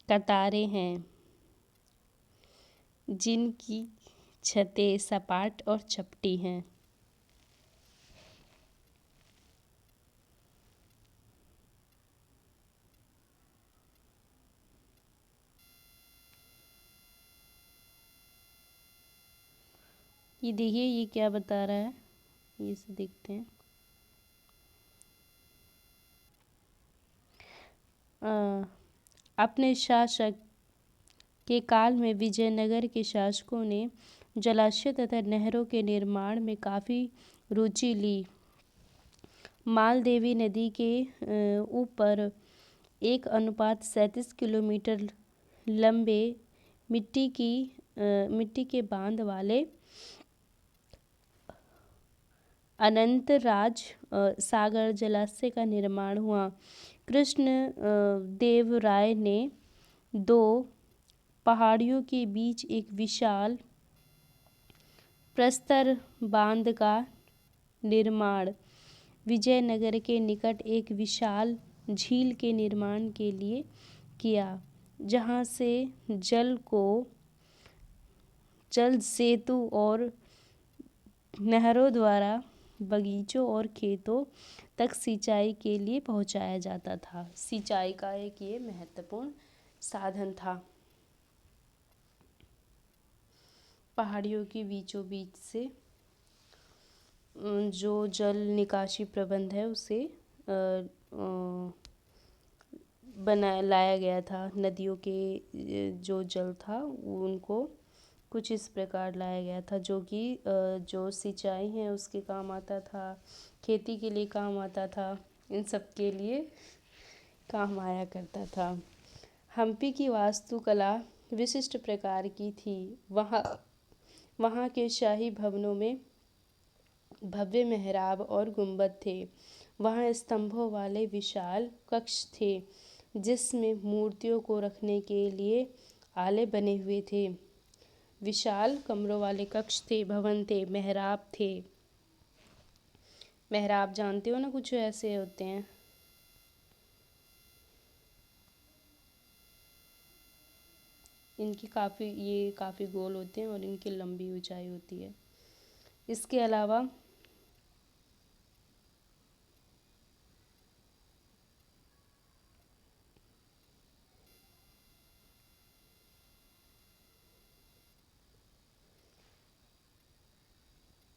[SPEAKER 1] कतारें हैं, जिनकी छतें सपाट और चपटी हैं। ये देखिए ये क्या बता रहा है, ये से देखते हैं। अपने शासक के काल में विजयनगर के शासकों ने जलाशय तथा नहरों के निर्माण में काफ़ी रुचि ली। मालदेवी नदी के ऊपर 1:37 किलोमीटर लंबे मिट्टी के बांध वाले अनंतराज सागर जलाशय का निर्माण हुआ। कृष्ण देव राय ने 2 पहाड़ियों के बीच एक विशाल प्रस्तर बांध का निर्माण विजयनगर के निकट एक विशाल झील के निर्माण के लिए किया, जहां से जल सेतु और नहरों द्वारा बगीचों और खेतों तक सिंचाई के लिए पहुंचाया जाता था। सिंचाई का एक ये महत्वपूर्ण साधन था। पहाड़ियों के बीचों बीच से जो जल निकासी प्रबंध है उसे लाया गया था। नदियों के जो जल था उनको कुछ इस प्रकार लाया गया था, जो कि जो सिंचाई है उसके काम आता था, खेती के लिए काम आता था, इन सब के लिए काम आया करता था। हम्पी की वास्तुकला विशिष्ट प्रकार की थी। वहाँ के शाही भवनों में भव्य मेहराब और गुंबद थे। वहाँ स्तंभों वाले विशाल कक्ष थे, जिसमें मूर्तियों को रखने के लिए आले बने हुए थे। विशाल कमरों वाले कक्ष थे, भवन थे, मेहराब थे। मेहराब जानते हो ना, कुछ ऐसे होते हैं। ये काफ़ी गोल होते हैं और इनकी लंबी ऊंचाई होती है। इसके अलावा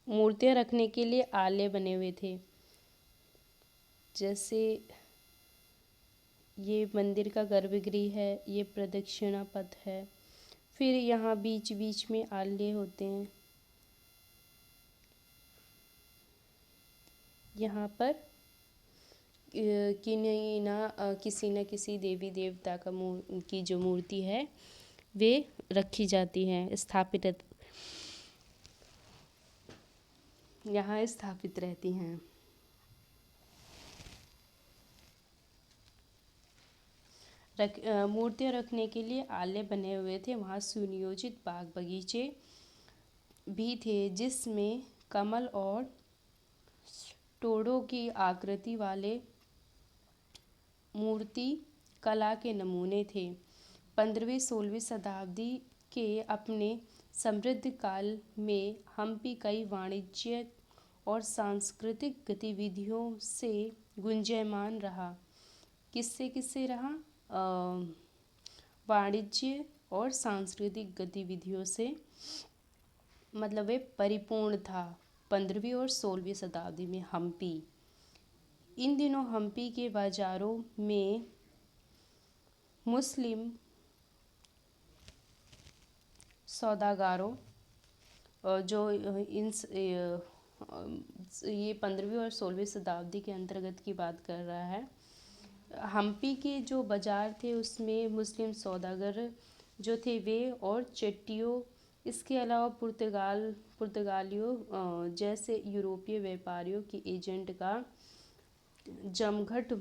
[SPEAKER 1] मूर्तियाँ रखने के लिए आले बने हुए थे। जैसे ये मंदिर का गर्भगृह है, ये प्रदक्षिणा पथ है। फिर यहाँ बीच बीच में आले होते हैं। यहाँ पर किसी न किसी देवी देवता की जो मूर्ति है वे रखी जाती हैं, यहाँ स्थापित रहती हैं। मूर्तियाँ रखने के लिए आले बने हुए थे। वहाँ सुनियोजित बाग बगीचे भी थे, जिसमें कमल और टोड़ों की आकृति वाले मूर्ति कला के नमूने थे। 15वीं-16वीं शताब्दी के अपने समृद्ध काल में हम्पी कई वाणिज्यिक और सांस्कृतिक गतिविधियों से गुंजायमान रहा। किससे रहा? वाणिज्य और सांस्कृतिक गतिविधियों से, मतलब वे परिपूर्ण था 15वीं और 16वीं शताब्दी में हम्पी। इन दिनों हम्पी के बाज़ारों में मुस्लिम सौदागरों जो ये 15वीं और 16वीं शताब्दी के अंतर्गत की बात कर रहा है। हम्पी के जो बाज़ार थे उसमें मुस्लिम सौदागर जो थे वे और चेट्टियों, इसके अलावा पुर्तगालियों जैसे यूरोपीय व्यापारियों के एजेंट का जमघट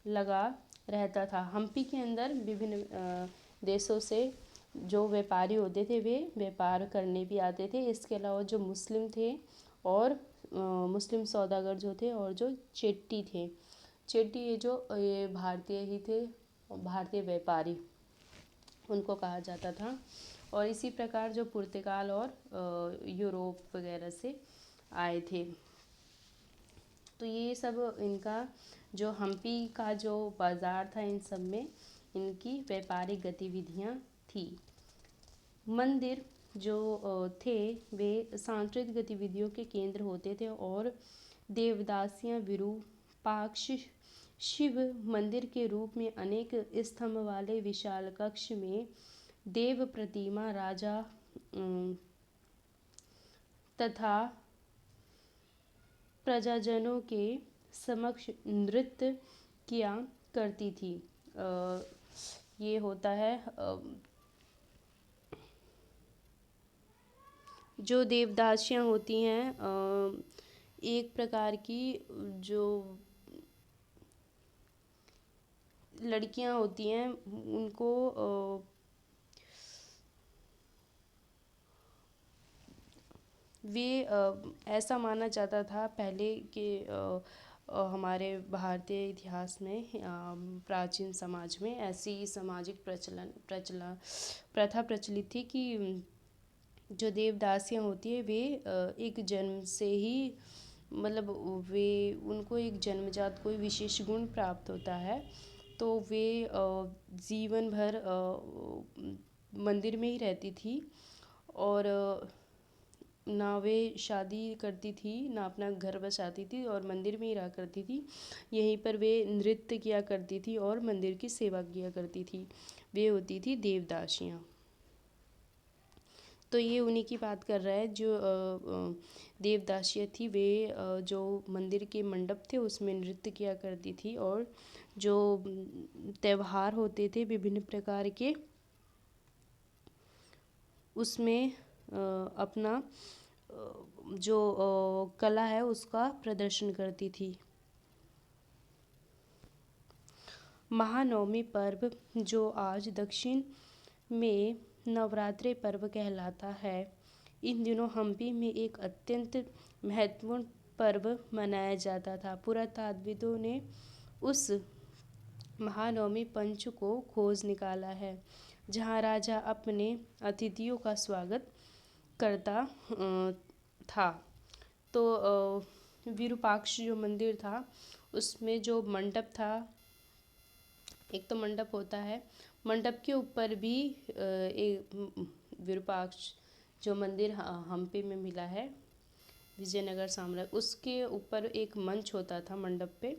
[SPEAKER 1] लगा रहता था। हम्पी के अंदर विभिन्न देशों से जो व्यापारी होते थे वे व्यापार करने भी आते थे। इसके अलावा जो मुस्लिम थे और मुस्लिम सौदागर जो थे और जो चेट्टी थे, चेट्टी ये भारतीय ही थे, भारतीय व्यापारी उनको कहा जाता था। और इसी प्रकार जो पुर्तगाल और यूरोप वगैरह से आए थे। तो ये सब इनका जो हम्पी का जो बाज़ार था, इन सब में इनकी व्यापारिक गतिविधियाँ थी। मंदिर जो थे वे सांस्कृतिक गतिविधियों के केंद्र होते थे और देवदासियां विरूपाक्ष शिव मंदिर के रूप में अनेक स्तंभ वाले विशाल कक्ष में देव प्रतिमा राजा तथा प्रजाजनों के समक्ष नृत्य किया करती थी। ये होता है जो देवदासियां होती हैं एक प्रकार की जो लड़कियां होती हैं उनको वे ऐसा माना जाता था पहले कि हमारे भारतीय इतिहास में प्राचीन समाज में ऐसी सामाजिक प्रथा प्रचलित थी कि जो देवदासियां होती है वे एक जन्म से ही मतलब वे उनको एक जन्मजात कोई विशेष गुण प्राप्त होता है, तो वे जीवन भर मंदिर में ही रहती थी और ना वे शादी करती थी ना अपना घर बसाती थी और मंदिर में ही रहा करती थी। यहीं पर वे नृत्य किया करती थी और मंदिर की सेवा किया करती थी। वे होती थी देवदासियाँ। तो ये उन्हीं की बात कर रहा है जो देवदासियाँ थी। वे जो मंदिर के मंडप थे उसमें नृत्य किया करती थी और जो त्यौहार होते थे विभिन्न प्रकार के उसमें अपना जो कला है उसका प्रदर्शन करती थी। महानवमी पर्व जो आज दक्षिण में नवरात्रि पर्व कहलाता है, इन दिनों हम्पी में एक अत्यंत महत्वपूर्ण पर्व मनाया जाता था। पुरातात्विदों ने उस महानवमी पंच को खोज निकाला है जहाँ राजा अपने अतिथियों का स्वागत करता था। तो विरूपाक्ष जो मंदिर था उसमें जो मंडप था, एक तो मंडप होता है, मंडप के ऊपर भी एक विरूपाक्ष जो मंदिर हम्पी में मिला है विजयनगर साम्राज्य, उसके ऊपर एक मंच होता था मंडप पे।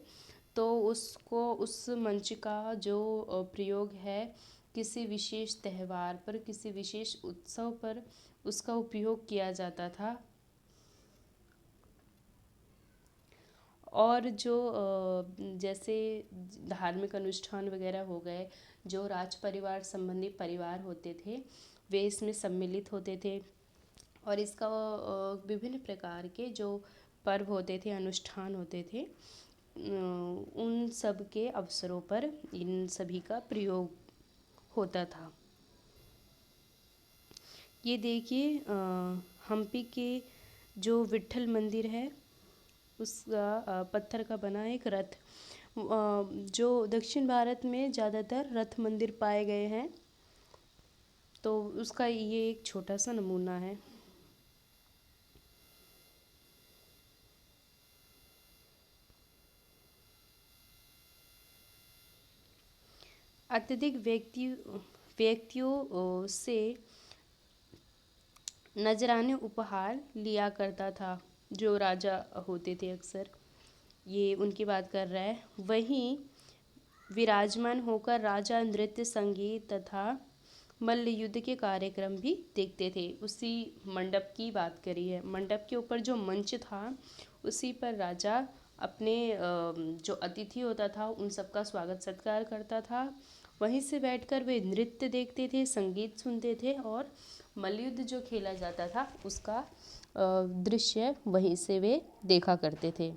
[SPEAKER 1] तो उसको उस मंच का जो प्रयोग है किसी विशेष त्यौहार पर किसी विशेष उत्सव पर उसका उपयोग किया जाता था। और जो जैसे धार्मिक अनुष्ठान वगैरह हो गए, जो राज परिवार संबंधी परिवार होते थे वे इसमें सम्मिलित होते थे और इसका विभिन्न प्रकार के जो पर्व होते थे अनुष्ठान होते थे उन सब के अवसरों पर इन सभी का प्रयोग होता था। ये देखिए हम्पी के जो विट्ठल मंदिर है उसका पत्थर का बना एक रथ, जो दक्षिण भारत में ज़्यादातर रथ मंदिर पाए गए हैं, तो उसका ये एक छोटा सा नमूना है। अत्यधिक व्यक्तियों से नजराने उपहार लिया करता था जो राजा होते थे अक्सर, ये उनकी बात कर रहा है। वहीं विराजमान होकर राजा नृत्य संगीत तथा मल्ल युद्ध के कार्यक्रम भी देखते थे। उसी मंडप की बात करी है, मंडप के ऊपर जो मंच था उसी पर राजा अपने जो अतिथि होता था उन सबका स्वागत सत्कार करता था। वहीं से बैठकर वे नृत्य देखते थे, संगीत सुनते थे और मल्लयुद्ध जो खेला जाता था उसका दृश्य वहीं से वे देखा करते थे।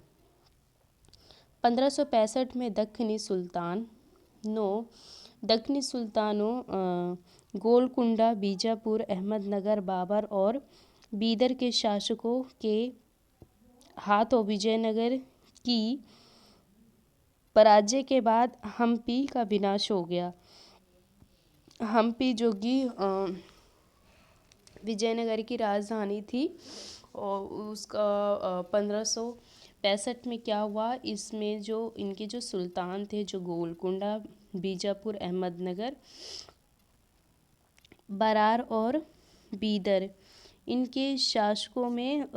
[SPEAKER 1] 1565 में दक्खनी सुल्तानों गोलकुंडा, बीजापुर, अहमदनगर, बाबर और बीदर के शासकों के हाथों विजयनगर की पराजय के बाद हम्पी का विनाश हो गया। हम्पी जो कि विजयनगर की राजधानी थी और उसका 1565 में क्या हुआ, इसमें जो इनके जो सुल्तान थे जो गोलकुंडा, बीजापुर, अहमदनगर, बरार और बीदर। इनके शासकों में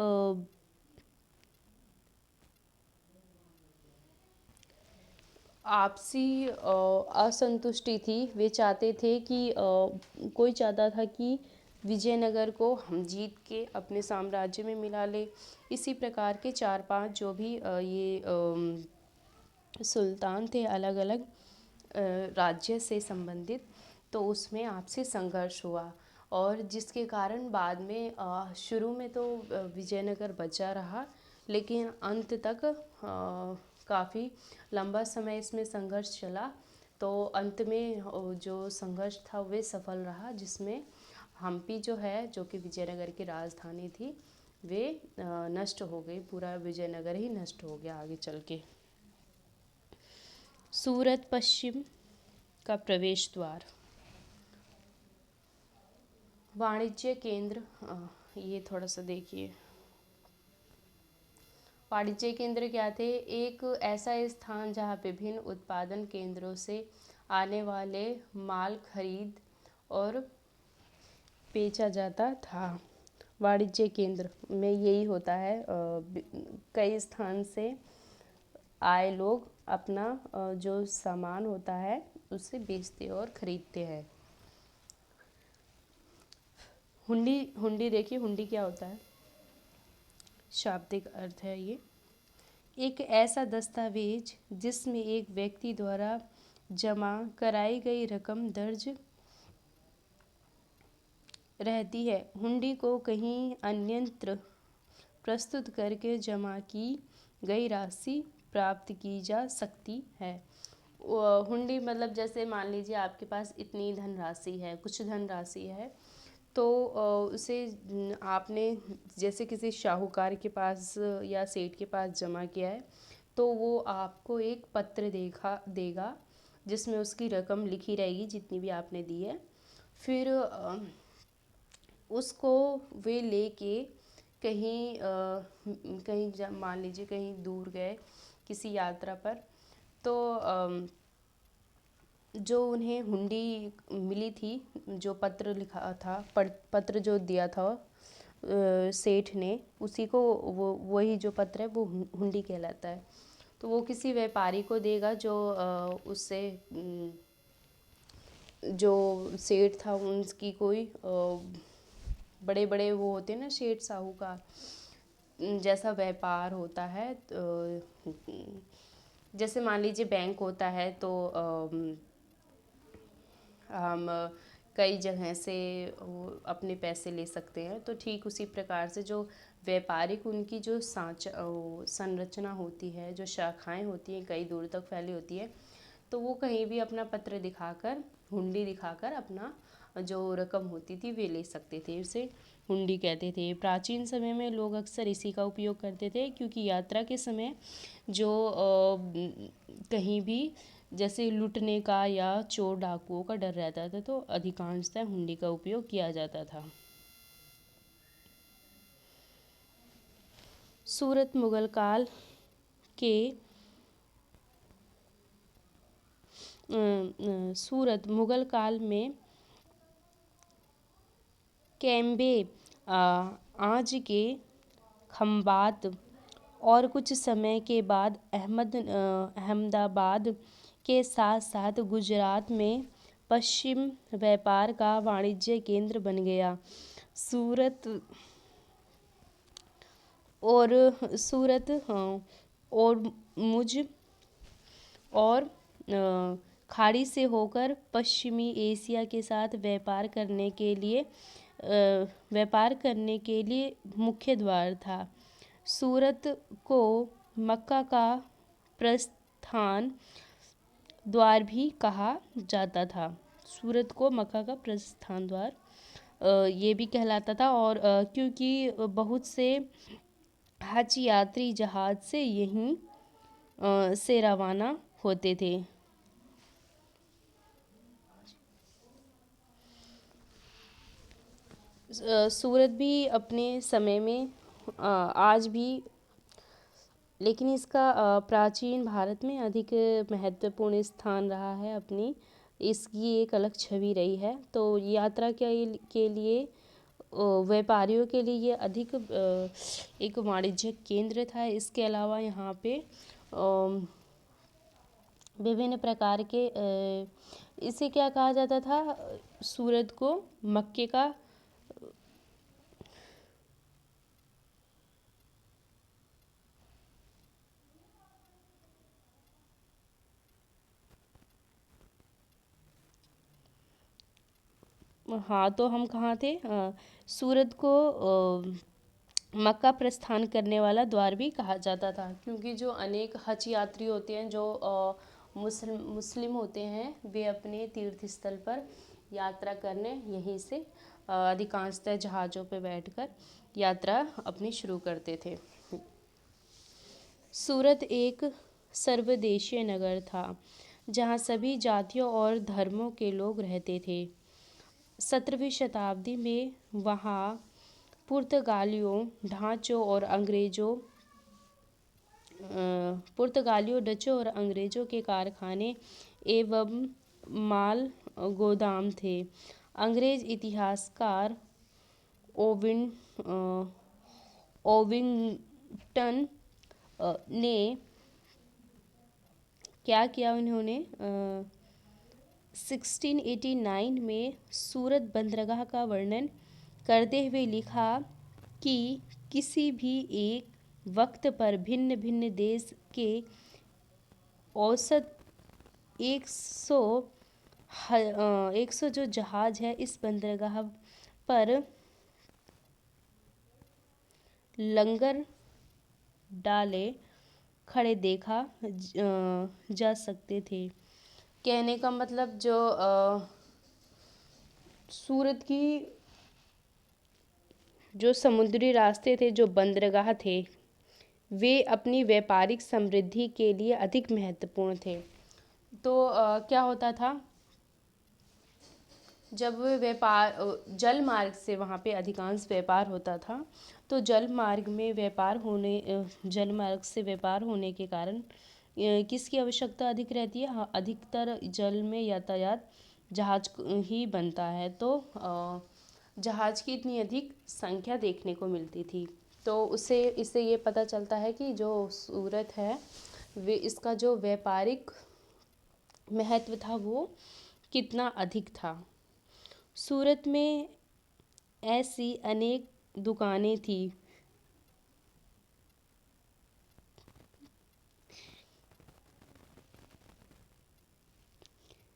[SPEAKER 1] आपसी असंतुष्टि थी। वे चाहते थे कि कोई चाहता था कि विजयनगर को हम जीत के अपने साम्राज्य में मिला ले। इसी प्रकार के 4-5 जो भी सुल्तान थे अलग अलग राज्य से संबंधित, तो उसमें आपसी संघर्ष हुआ और जिसके कारण बाद में शुरू में तो विजयनगर बचा रहा, लेकिन अंत तक काफ़ी लंबा समय इसमें संघर्ष चला। तो अंत में जो संघर्ष था वे सफल रहा, जिसमें हम्पी जो है, जो कि विजयनगर की राजधानी थी, वे नष्ट हो गई। पूरा विजयनगर ही नष्ट हो गया आगे चल के। सूरत पश्चिम का प्रवेश द्वार, वाणिज्य केंद्र। ये थोड़ा सा देखिए, वाणिज्य केंद्र क्या थे? एक ऐसा स्थान जहाँ विभिन्न उत्पादन केंद्रों से आने वाले माल खरीद और बेचा जाता था। वाणिज्य केंद्र में यही होता है, कई स्थान से आए लोग अपना जो सामान होता है उसे बेचते और खरीदते हैं। हुंडी, हुंडी देखिए, हुंडी क्या होता है? शाब्दिक अर्थ है ये एक ऐसा दस्तावेज जिसमें एक व्यक्ति द्वारा जमा कराई गई रकम दर्ज रहती है। हुंडी को कहीं अन्यत्र प्रस्तुत करके जमा की गई राशि प्राप्त की जा सकती है। हुंडी मतलब जैसे मान लीजिए आपके पास इतनी धनराशि है, कुछ धनराशि है, तो उसे आपने जैसे किसी शाहूकार के पास या सेठ के पास जमा किया है, तो वो आपको एक पत्र देगा जिसमें उसकी रकम लिखी रहेगी जितनी भी आपने दी है। फिर उसको वे लेके कहीं मान लीजिए कहीं दूर गए किसी यात्रा पर, तो जो उन्हें हुंडी मिली थी, जो पत्र लिखा था, पत्र जो दिया था सेठ ने, उसी को वही जो पत्र है वो हुंडी कहलाता है। तो वो किसी व्यापारी को देगा जो उससे जो सेठ था उनकी कोई बड़े बड़े वो होते हैं ना, सेठ साहूकार जैसा व्यापार होता है। तो जैसे मान लीजिए बैंक होता है, तो हम कई जगह से अपने पैसे ले सकते हैं, तो ठीक उसी प्रकार से जो व्यापारिक उनकी जो संरचना होती है, जो शाखाएं होती हैं कई दूर तक फैली होती है, तो वो कहीं भी अपना पत्र दिखाकर, हुंडी दिखाकर अपना जो रकम होती थी वे ले सकते थे। उसे हुंडी कहते थे। प्राचीन समय में लोग अक्सर इसी का उपयोग करते थे, क्योंकि यात्रा के समय जो कहीं भी जैसे लूटने का या चोर डाकुओं का डर रहता था, तो अधिकांशतः हुंडी का उपयोग किया जाता था। सूरत मुगल काल के सूरत मुगल काल में कैम्बे, आज के खंबात और कुछ समय के बाद अहमदाबाद के साथ साथ गुजरात में पश्चिम व्यापार का वाणिज्य केंद्र बन गया। सूरत और मुझ और खाड़ी से होकर पश्चिमी एशिया के साथ व्यापार करने के लिए मुख्य द्वार था। सूरत को मक्का का प्रस्थान द्वार भी कहा जाता था। सूरत को मक्का का प्रस्थान द्वार ये भी कहलाता था, और क्योंकि बहुत से हज यात्री जहाज से यहीं से रवाना होते थे। सूरत भी अपने समय में आज भी, लेकिन इसका प्राचीन भारत में अधिक महत्वपूर्ण स्थान रहा है। अपनी इसकी एक अलग छवि रही है। तो यात्रा के लिए व्यापारियों के लिए ये अधिक एक वाणिज्यिक केंद्र था। इसके अलावा यहाँ पे विभिन्न प्रकार के इसे क्या कहा जाता था, सूरत को मक्के का हाँ, तो हम कहाँ थे, सूरत को मक्का प्रस्थान करने वाला द्वार भी कहा जाता था, क्योंकि जो अनेक हज यात्री होते हैं जो मुस्लिम होते हैं, वे अपने तीर्थ स्थल पर यात्रा करने यहीं से अधिकांशतः जहाज़ों पर बैठकर यात्रा अपनी शुरू करते थे। सूरत एक सर्वदेशीय नगर था जहाँ सभी जातियों और धर्मों के लोग रहते थे। 17वीं शताब्दी में वहाँ पुर्तगालियों, डचों और अंग्रेज़ों के कारखाने एवं माल गोदाम थे। अंग्रेज़ इतिहासकार ओविंगटन ने क्या किया, उन्होंने 1689 में सूरत बंदरगाह का वर्णन करते हुए लिखा कि किसी भी एक वक्त पर भिन्न भिन्न देश के औसत 100 जो जहाज है इस बंदरगाह पर लंगर डाले खड़े देखा जा सकते थे। कहने का मतलब जो सूरत की जो समुद्री रास्ते थे, जो बंदरगाह थे, वे अपनी व्यापारिक समृद्धि के लिए अधिक महत्वपूर्ण थे। तो क्या होता था, जब व्यापार जल मार्ग से वहाँ पे अधिकांश व्यापार होता था, तो जल मार्ग से व्यापार होने के कारण किसकी आवश्यकता अधिक रहती है, अधिकतर जल में यातायात जहाज ही बनता है, तो जहाज की इतनी अधिक संख्या देखने को मिलती थी। तो इससे ये पता चलता है कि जो सूरत है वे इसका जो व्यापारिक महत्व था वो कितना अधिक था। सूरत में ऐसी अनेक दुकानें थी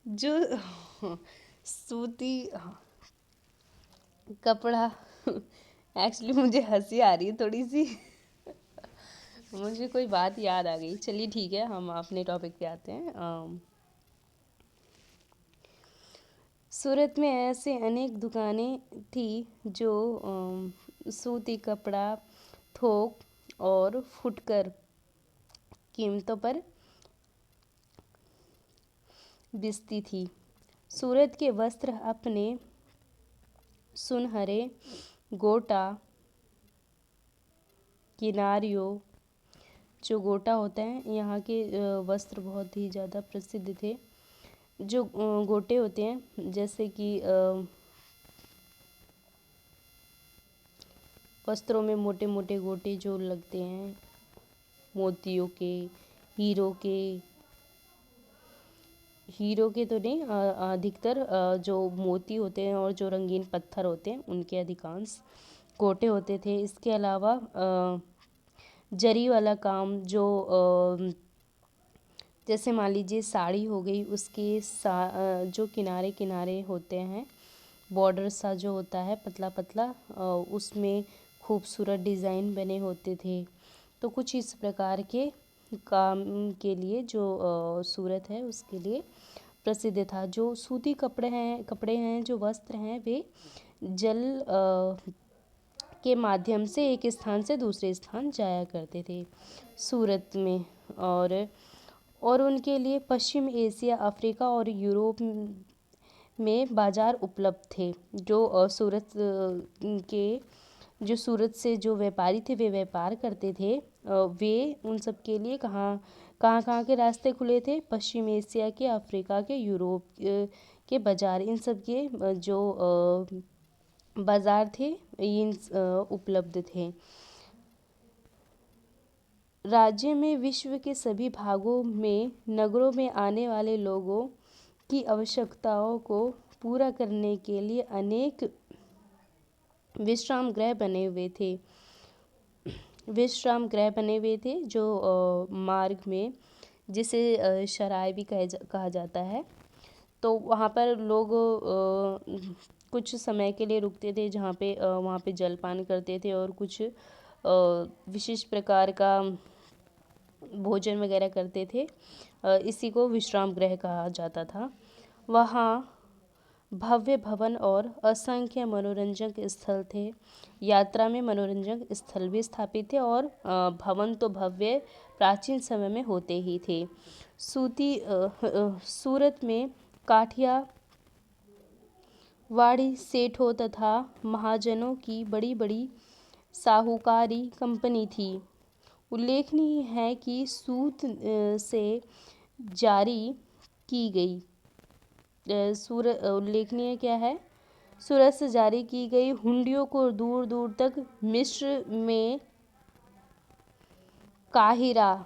[SPEAKER 1] जो सूती कपड़ा एक्चुअली मुझे हंसी आ रही है थोड़ी सी मुझे कोई बात याद आ गई। चलिए ठीक है, हम अपने टॉपिक पे आते हैं। सूरत में ऐसे अनेक दुकानें थी जो सूती कपड़ा, थोक और फुटकर कीमतों पर बिकती थी। सूरत के वस्त्र अपने सुनहरे गोटा किनारियों, जो गोटा होता है यहाँ के वस्त्र बहुत ही ज़्यादा प्रसिद्ध थे। जो गोटे होते हैं, जैसे कि वस्त्रों में मोटे मोटे गोटे जो लगते हैं, मोतियों के, हीरो के तो नहीं, अधिकतर जो मोती होते हैं और जो रंगीन पत्थर होते हैं उनके अधिकांश गोटे होते थे। इसके अलावा जरी वाला काम, जो जैसे मान लीजिए साड़ी हो गई, उसके जो किनारे किनारे होते हैं, बॉर्डर सा जो होता है पतला पतला, उसमें खूबसूरत डिज़ाइन बने होते थे। तो कुछ इस प्रकार के काम के लिए जो सूरत है उसके लिए प्रसिद्ध था। जो सूती कपड़े हैं, जो वस्त्र हैं, वे जल के माध्यम से एक स्थान से दूसरे स्थान जाया करते थे सूरत में, और उनके लिए पश्चिम एशिया, अफ्रीका और यूरोप में बाज़ार उपलब्ध थे। जो सूरत से जो व्यापारी थे वे व्यापार करते थे, वे उन सब के लिए कहाँ के रास्ते खुले थे, पश्चिम एशिया के, अफ्रीका के, यूरोप के बाज़ार, इन सब के जो बाजार थे, इन उपलब्ध थे। राज्य में विश्व के सभी भागों में नगरों में आने वाले लोगों की आवश्यकताओं को पूरा करने के लिए अनेक विश्राम गृह बने हुए थे। विश्राम गृह बने हुए थे जो मार्ग में, जिसे सराय भी कहा जाता है। तो वहाँ पर लोग कुछ समय के लिए रुकते थे, जहाँ पे वहाँ पे जलपान करते थे और कुछ विशिष्ट प्रकार का भोजन वगैरह करते थे। इसी को विश्राम गृह कहा जाता था। वहाँ भव्य भवन और असंख्य मनोरंजक स्थल थे। यात्रा में मनोरंजक स्थल भी स्थापित थे और भवन तो भव्य प्राचीन समय में होते ही थे। सूरत में काठिया वाड़ी सेठों तथा महाजनों की बड़ी बड़ी साहूकारी कंपनी थी। उल्लेखनीय है कि सूत से जारी की गई उल्लेखनीय क्या है, सूरत से जारी की गई हुंडियों को दूर दूर तक मिस्र में काहिरा,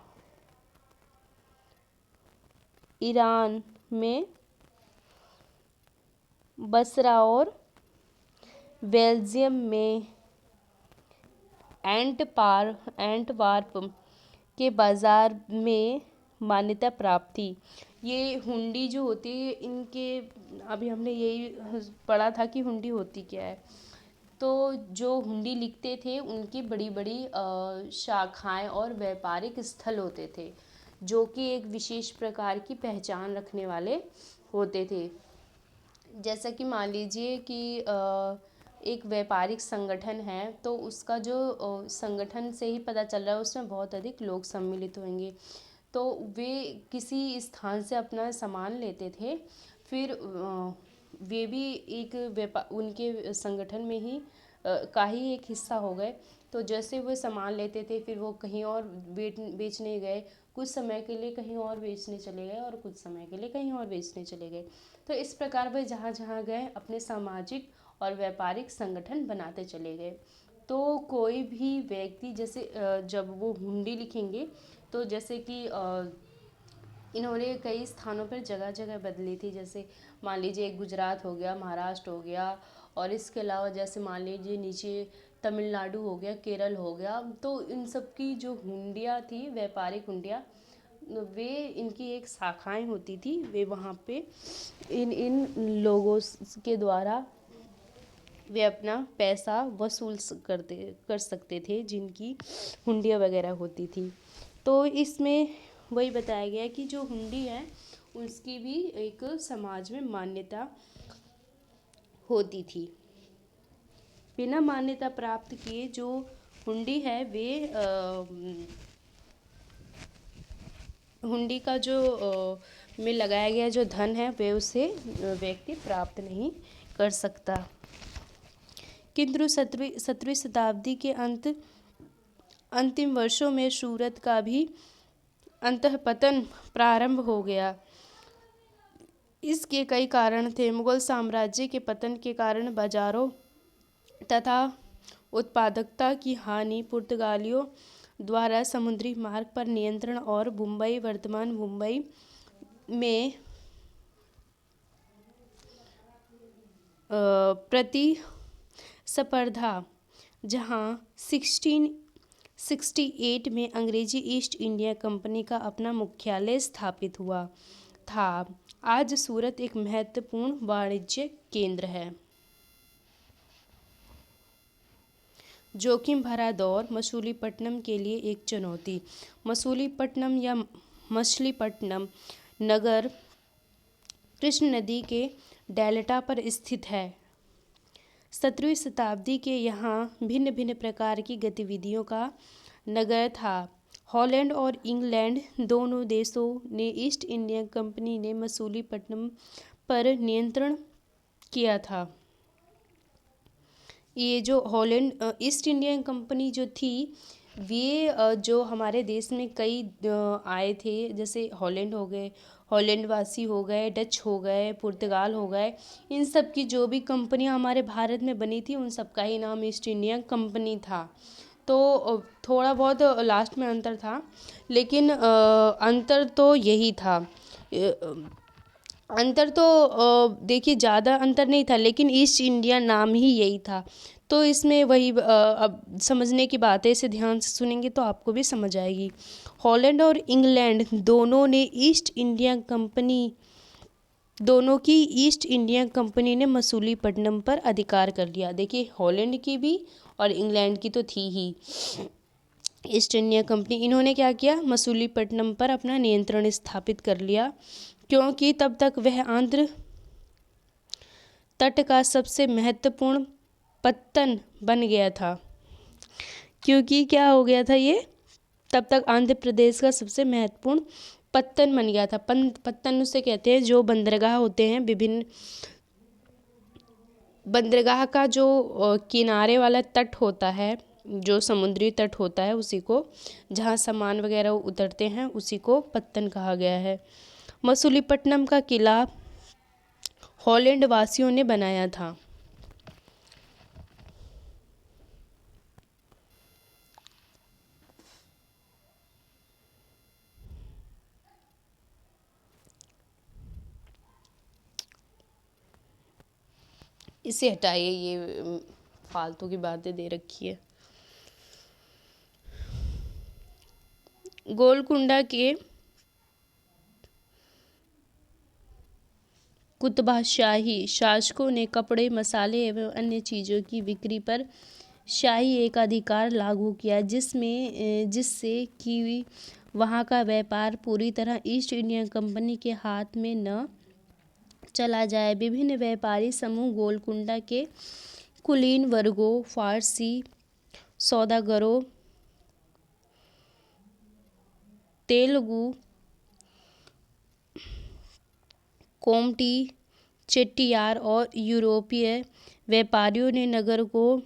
[SPEAKER 1] ईरान में बसरा और बेल्जियम में एंटवार्प के बाज़ार में मान्यता प्राप्त थी। ये हुंडी जो होती है, इनके अभी हमने यही पढ़ा था कि हुंडी होती क्या है। तो जो हुंडी लिखते थे उनकी बड़ी बड़ी शाखाएं और व्यापारिक स्थल होते थे, जो कि एक विशेष प्रकार की पहचान रखने वाले होते थे। जैसा कि मान लीजिए कि एक व्यापारिक संगठन है, तो उसका जो संगठन से ही पता चल रहा है उसमें बहुत अधिक लोग सम्मिलित होंगे। तो वे किसी स्थान से अपना सामान लेते थे, फिर वे भी एक उनके संगठन में ही का ही एक हिस्सा हो गए। तो जैसे वो सामान लेते थे, फिर वो कहीं और बेचने गए, कुछ समय के लिए कहीं और बेचने चले गए और कुछ समय के लिए कहीं और बेचने चले गए। तो इस प्रकार वह जहाँ जहाँ गए अपने सामाजिक और व्यापारिक संगठन बनाते चले गए। तो कोई भी व्यक्ति जैसे जब वो हुंडी लिखेंगे, तो जैसे कि इन्होंने कई स्थानों पर जगह जगह बदली थी। जैसे मान लीजिए गुजरात हो गया, महाराष्ट्र हो गया, और इसके अलावा जैसे मान लीजिए नीचे तमिलनाडु हो गया, केरल हो गया। तो इन सब की जो हुंडियाँ थी, व्यापारिक हुंडियाँ, वे इनकी एक शाखाएं होती थी। वे वहाँ पे इन लोगों के द्वारा वे अपना पैसा वसूल कर सकते थे, जिनकी हुंडियाँ वगैरह होती थी। तो इसमें वही बताया गया कि जो हुंडी है उसकी भी एक समाज में मान्यता होती थी। बिना मान्यता प्राप्त किए जो हुंडी है, वे हुंडी का जो में लगाया गया जो धन है, वे उसे व्यक्ति प्राप्त नहीं कर सकता। किंतु 17वीं शताब्दी के अंतिम वर्षों में सूरत का भी अंतःपतन प्रारंभ हो गया। इसके कई कारण थे। मुगल साम्राज्य के पतन के कारण बाजारों तथा उत्पादकता की हानि, पुर्तगालियों द्वारा समुद्री मार्ग पर नियंत्रण और वर्तमान मुंबई में प्रतिस्पर्धा, जहां 1668 में अंग्रेजी ईस्ट इंडिया कंपनी का अपना मुख्यालय स्थापित हुआ था। आज सूरत एक महत्वपूर्ण वाणिज्य केंद्र है। जोखिम भरा दौर, मछलीपट्टनम के लिए एक चुनौती। मछलीपट्टनम या मछलीपट्टनम नगर कृष्ण नदी के डेल्टा पर स्थित है। 17वीं शताब्दी के यहाँ भिन्न भिन्न प्रकार की गतिविधियों का नगर था। हॉलैंड और इंग्लैंड दोनों देशों ने ईस्ट इंडिया कंपनी ने मछलीपट्टनम पर नियंत्रण किया था। ये जो हॉलैंड ईस्ट इंडिया कंपनी जो थी, ये जो हमारे देश में कई आए थे, जैसे हॉलैंड हो गए, हॉलैंड वासी हो गए, डच हो गए, पुर्तगाल हो गए, इन सब की जो भी कंपनियां हमारे भारत में बनी थी उन सब का ही नाम ईस्ट इंडिया कंपनी था। तो थोड़ा बहुत लास्ट में अंतर था, लेकिन अंतर तो यही था। अंतर तो देखिए ज़्यादा अंतर नहीं था, लेकिन ईस्ट इंडिया नाम ही यही था। तो इसमें वही अब समझने की बात है, इसे ध्यान से सुनेंगे तो आपको भी समझ आएगी। हॉलैंड और इंग्लैंड दोनों ने ईस्ट इंडिया कंपनी दोनों की ईस्ट इंडिया कंपनी ने मसूलीपट्टनम पर अधिकार कर लिया। देखिए हॉलैंड की भी और इंग्लैंड की तो थी ही ईस्ट इंडिया कंपनी। इन्होंने क्या किया, मसूलीपट्टनम पर अपना नियंत्रण स्थापित कर लिया, क्योंकि तब तक वह आंध्र तट का सबसे महत्वपूर्ण पत्तन बन गया था। क्योंकि क्या हो गया था, ये तब तक आंध्र प्रदेश का सबसे महत्वपूर्ण पत्तन बन गया था। पत्तन उसे कहते हैं जो बंदरगाह होते हैं, विभिन्न बंदरगाह का जो किनारे वाला तट होता है, जो समुद्री तट होता है, उसी को जहाँ सामान वगैरह उतरते हैं उसी को पत्तन कहा गया है। मसूलीपट्टनम का किला हॉलैंड वासियों ने बनाया था। इसे हटाइए, ये फालतू की बातें दे रखी है। गोलकुंडा के कुतुबशाही शासकों ने कपड़े, मसाले एवं अन्य चीज़ों की बिक्री पर शाही एकाधिकार लागू किया, जिससे कि वहाँ का व्यापार पूरी तरह ईस्ट इंडिया कंपनी के हाथ में न चला जाए। विभिन्न व्यापारी समूह गोलकुंडा के कुलीन वर्गों, फारसी सौदागरों, तेलुगु, कोमटी, चेट्टियार और यूरोपीय व्यापारियों ने नगर को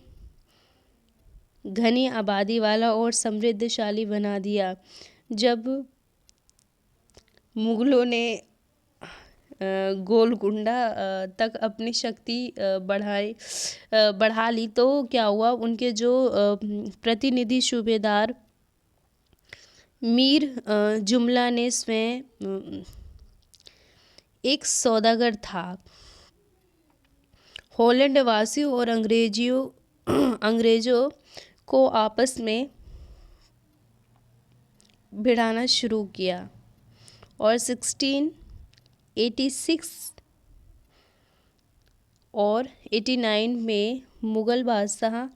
[SPEAKER 1] घनी आबादी वाला और समृद्धशाली बना दिया। जब मुगलों ने गोलकुंडा तक अपनी शक्ति बढ़ा ली, तो क्या हुआ, उनके जो प्रतिनिधि सूबेदार मीर जुमला ने स्वयं एक सौदागर था। हॉलैंड वासियों और अंग्रेजों को आपस में भिड़ाना शुरू किया और 1686 और 89 में मुगल बादशाह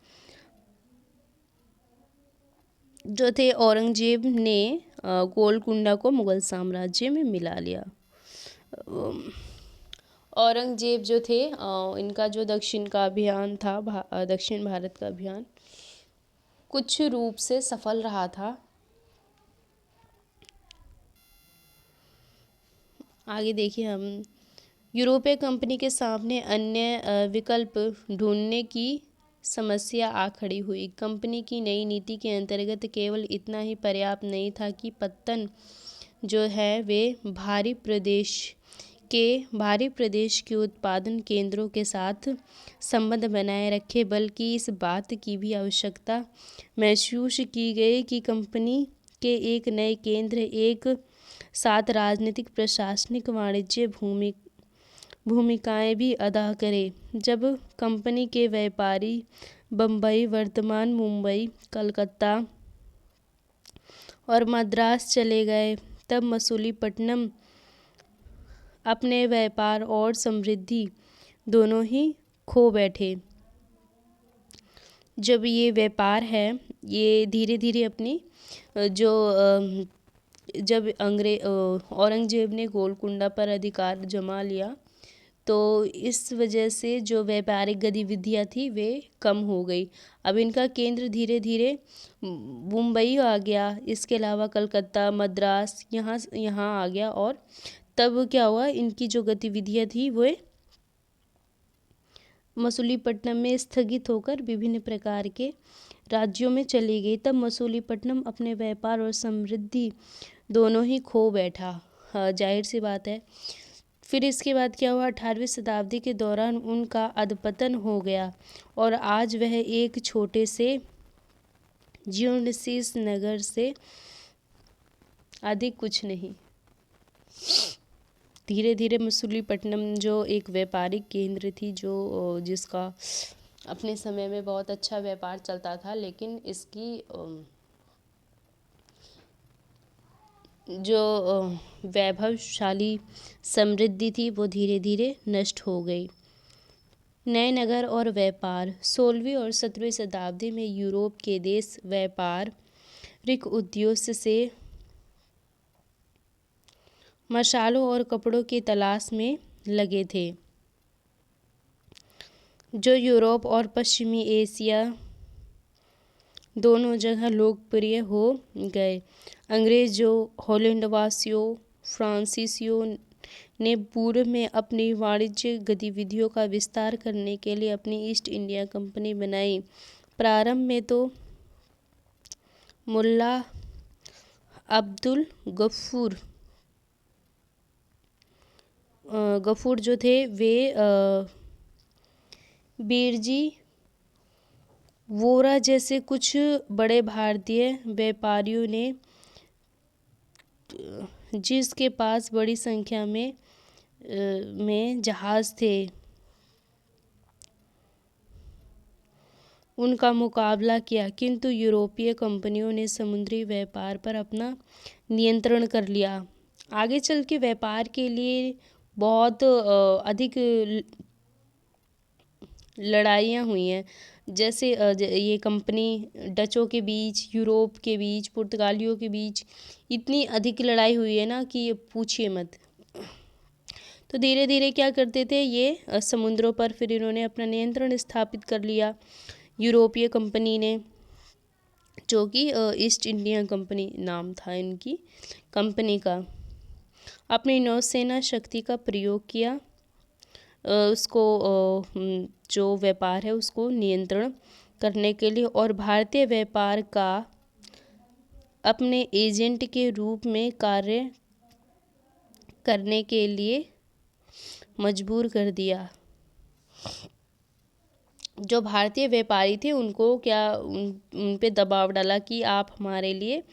[SPEAKER 1] जो थे औरंगजेब ने गोलकुंडा को मुगल साम्राज्य में मिला लिया। औरंगजेब जो थे, इनका जो दक्षिण का अभियान था, दक्षिण भारत का अभियान कुछ रूप से सफल रहा था। आगे देखिए हम, यूरोपीय कंपनी के सामने अन्य विकल्प ढूंढने की समस्या आ खड़ी हुई। कंपनी की नई नीति के अंतर्गत केवल इतना ही पर्याप्त नहीं था कि पत्तन जो है वे भारी प्रदेश के उत्पादन केंद्रों के साथ संबंध बनाए रखे, बल्कि इस बात की भी आवश्यकता महसूस की गई कि कंपनी के एक नए केंद्र एक साथ राजनीतिक, प्रशासनिक, वाणिज्य भूमिकाएं भी अदा करे। जब कंपनी के व्यापारी बम्बई, वर्धमान, मुंबई, कलकत्ता और मद्रास चले गए, तब मसूलीपट्टनम अपने व्यापार और समृद्धि दोनों ही खो बैठे। जब ये व्यापार है, ये धीरे धीरे अपनी जो जब औरंगजेब ने गोलकुंडा पर अधिकार जमा लिया, तो इस वजह से जो व्यापारिक गतिविधियाँ थी वे कम हो गई। अब इनका केंद्र धीरे धीरे मुंबई आ गया, इसके अलावा कलकत्ता, मद्रास यहाँ आ गया, और तब क्या हुआ, इनकी जो गतिविधियाँ थी वे मसूलीपट्टनम में स्थगित होकर विभिन्न प्रकार के राज्यों में चली गई, तब मसूलीपट्टनम अपने व्यापार और समृद्धि दोनों ही खो बैठा। हाँ, जाहिर सी बात है। फिर इसके बाद क्या हुआ, 18वीं शताब्दी के दौरान उनका अधपतन हो गया और आज वह एक छोटे से जीर्ण शीश नगर से अधिक कुछ नहीं। धीरे धीरे मसूलीपट्टनम जो एक व्यापारिक केंद्र थी, जो जिसका अपने समय में बहुत अच्छा व्यापार चलता था, लेकिन इसकी जो वैभवशाली समृद्धि थी वो धीरे धीरे नष्ट हो गई। नए नगर और व्यापार। 16वीं और 17वीं शताब्दी में यूरोप के देश व्यापारिक उद्देश्य से मसालों और कपड़ों की तलाश में लगे थे, जो यूरोप और पश्चिमी एशिया दोनों जगह लोकप्रिय हो गए। अंग्रेज जो हॉलैंड वासियों फ्रांसीसियों ने पूर्व में अपनी वाणिज्यिक गतिविधियों का विस्तार करने के लिए अपनी ईस्ट इंडिया कंपनी बनाई। प्रारंभ में तो मुल्ला अब्दुल गफूर जो थे वे बीरजी वोरा जैसे कुछ बड़े भारतीय व्यापारियों ने, जिसके पास बड़ी संख्या में जहाज थे, उनका मुकाबला किया, किंतु यूरोपीय कंपनियों ने समुद्री व्यापार पर अपना नियंत्रण कर लिया। आगे चल के व्यापार के लिए बहुत अधिक लड़ाइयाँ हुई हैं। जैसे ये कंपनी डचों के बीच, यूरोप के बीच, पुर्तगालियों के बीच इतनी अधिक लड़ाई हुई है ना कि ये पूछिए मत। तो धीरे धीरे क्या करते थे ये समुद्रों पर फिर इन्होंने अपना नियंत्रण स्थापित कर लिया यूरोपीय कंपनी ने, जो कि ईस्ट इंडिया कंपनी नाम था इनकी कंपनी का। अपनी नौसेना शक्ति का प्रयोग किया, उसको जो व्यापार है उसको नियंत्रण करने के लिए, और भारतीय व्यापार का अपने एजेंट के रूप में कार्य करने के लिए मजबूर कर दिया। जो भारतीय व्यापारी थे उनको उन पे दबाव डाला कि आप हमारे लिए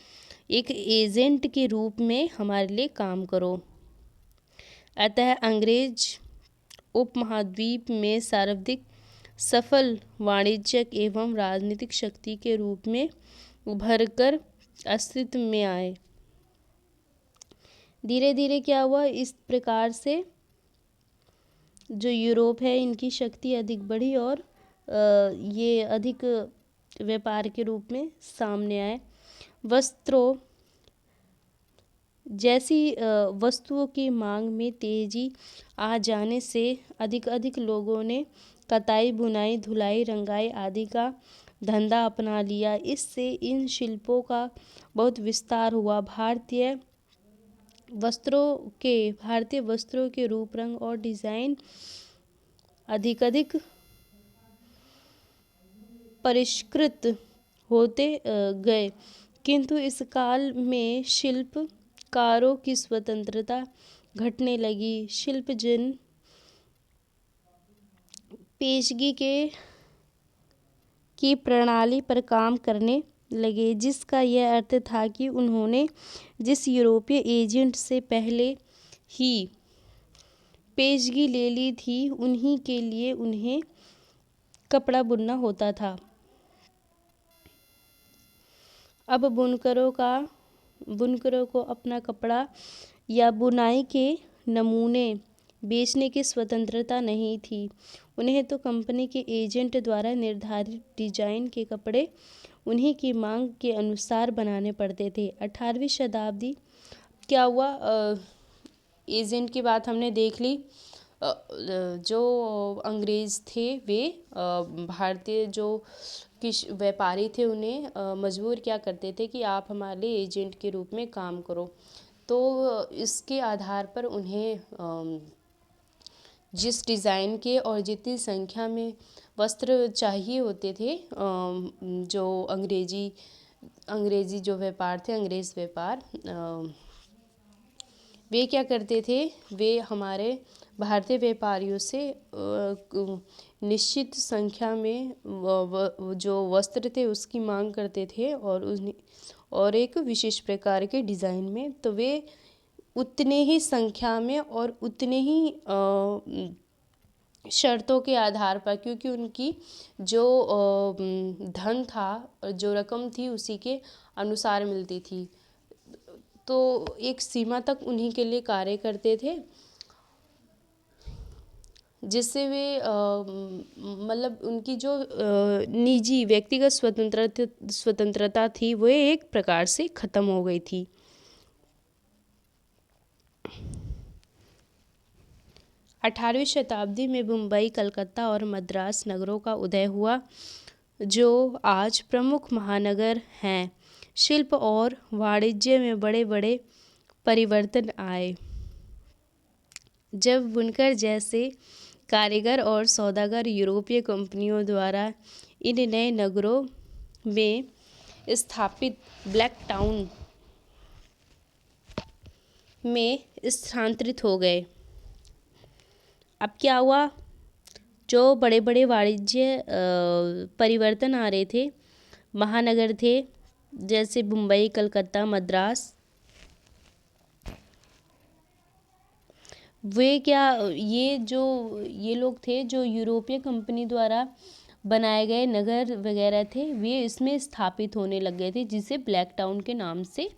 [SPEAKER 1] एक एजेंट के रूप में हमारे लिए काम करो। अतः अंग्रेज उपमहाद्वीप में सर्वाधिक सफल वाणिज्यिक एवं राजनीतिक शक्ति के रूप में उभरकर अस्तित्व में आए। धीरे धीरे क्या हुआ, इस प्रकार से जो यूरोप है इनकी शक्ति अधिक बढ़ी और ये अधिक व्यापार के रूप में सामने आए। वस्त्रों जैसी वस्तुओं की मांग में तेजी आ जाने से अधिक लोगों ने कताई, बुनाई, धुलाई, रंगाई आदि का धंधा अपना लिया। इससे इन शिल्पों का बहुत विस्तार हुआ। भारतीय वस्त्रों के रूप, रंग और डिज़ाइन अधिक परिष्कृत होते गए, किंतु इस काल में शिल्पकारों की स्वतंत्रता घटने लगी। शिल्पजन पेशगी की प्रणाली पर काम करने लगे, जिसका यह अर्थ था कि उन्होंने जिस यूरोपीय एजेंट से पहले ही पेशगी ले ली थी उन्हीं के लिए उन्हें कपड़ा बुनना होता था। अब बुनकरों को अपना कपड़ा या बुनाई के नमूने बेचने की स्वतंत्रता नहीं थी। उन्हें तो कंपनी के एजेंट द्वारा निर्धारित डिजाइन के कपड़े उन्हीं की मांग के अनुसार बनाने पड़ते थे। 18वीं शताब्दी क्या हुआ, एजेंट की बात हमने देख ली। जो अंग्रेज़ थे वे भारतीय जो व्यापारी थे उन्हें मजबूर क्या करते थे कि आप हमारे लिए एजेंट के रूप में काम करो। तो इसके आधार पर उन्हें जिस डिज़ाइन के और जितनी संख्या में वस्त्र चाहिए होते थे, जो अंग्रेज़ी जो व्यापार थे, अंग्रेज़ व्यापार, वे क्या करते थे, वे हमारे भारतीय व्यापारियों से निश्चित संख्या में जो वस्त्र थे उसकी मांग करते थे, और एक विशेष प्रकार के डिज़ाइन में। तो वे उतने ही संख्या में और उतने ही शर्तों के आधार पर, क्योंकि उनकी जो धन था, जो रकम थी, उसी के अनुसार मिलती थी, तो एक सीमा तक उन्हीं के लिए कार्य करते थे, जिससे वे मतलब उनकी जो निजी व्यक्तिगत स्वतंत्रता थी वो एक प्रकार से ख़त्म हो गई थी। 18वीं शताब्दी में मुंबई, कलकत्ता और मद्रास नगरों का उदय हुआ, जो आज प्रमुख महानगर हैं। शिल्प और वाणिज्य में बड़े बड़े परिवर्तन आए, जब बुनकर जैसे कारीगर और सौदागर यूरोपीय कंपनियों द्वारा इन नए नगरों में स्थापित ब्लैक टाउन में स्थानांतरित हो गए। अब क्या हुआ, जो बड़े बड़े वाणिज्य परिवर्तन आ रहे थे, महानगर थे जैसे मुंबई, कलकत्ता, मद्रास, वे क्या, ये लोग थे जो यूरोपीय कंपनी द्वारा बनाए गए नगर वगैरह थे, वे इसमें स्थापित होने लग गए थे, जिसे ब्लैक टाउन के नाम से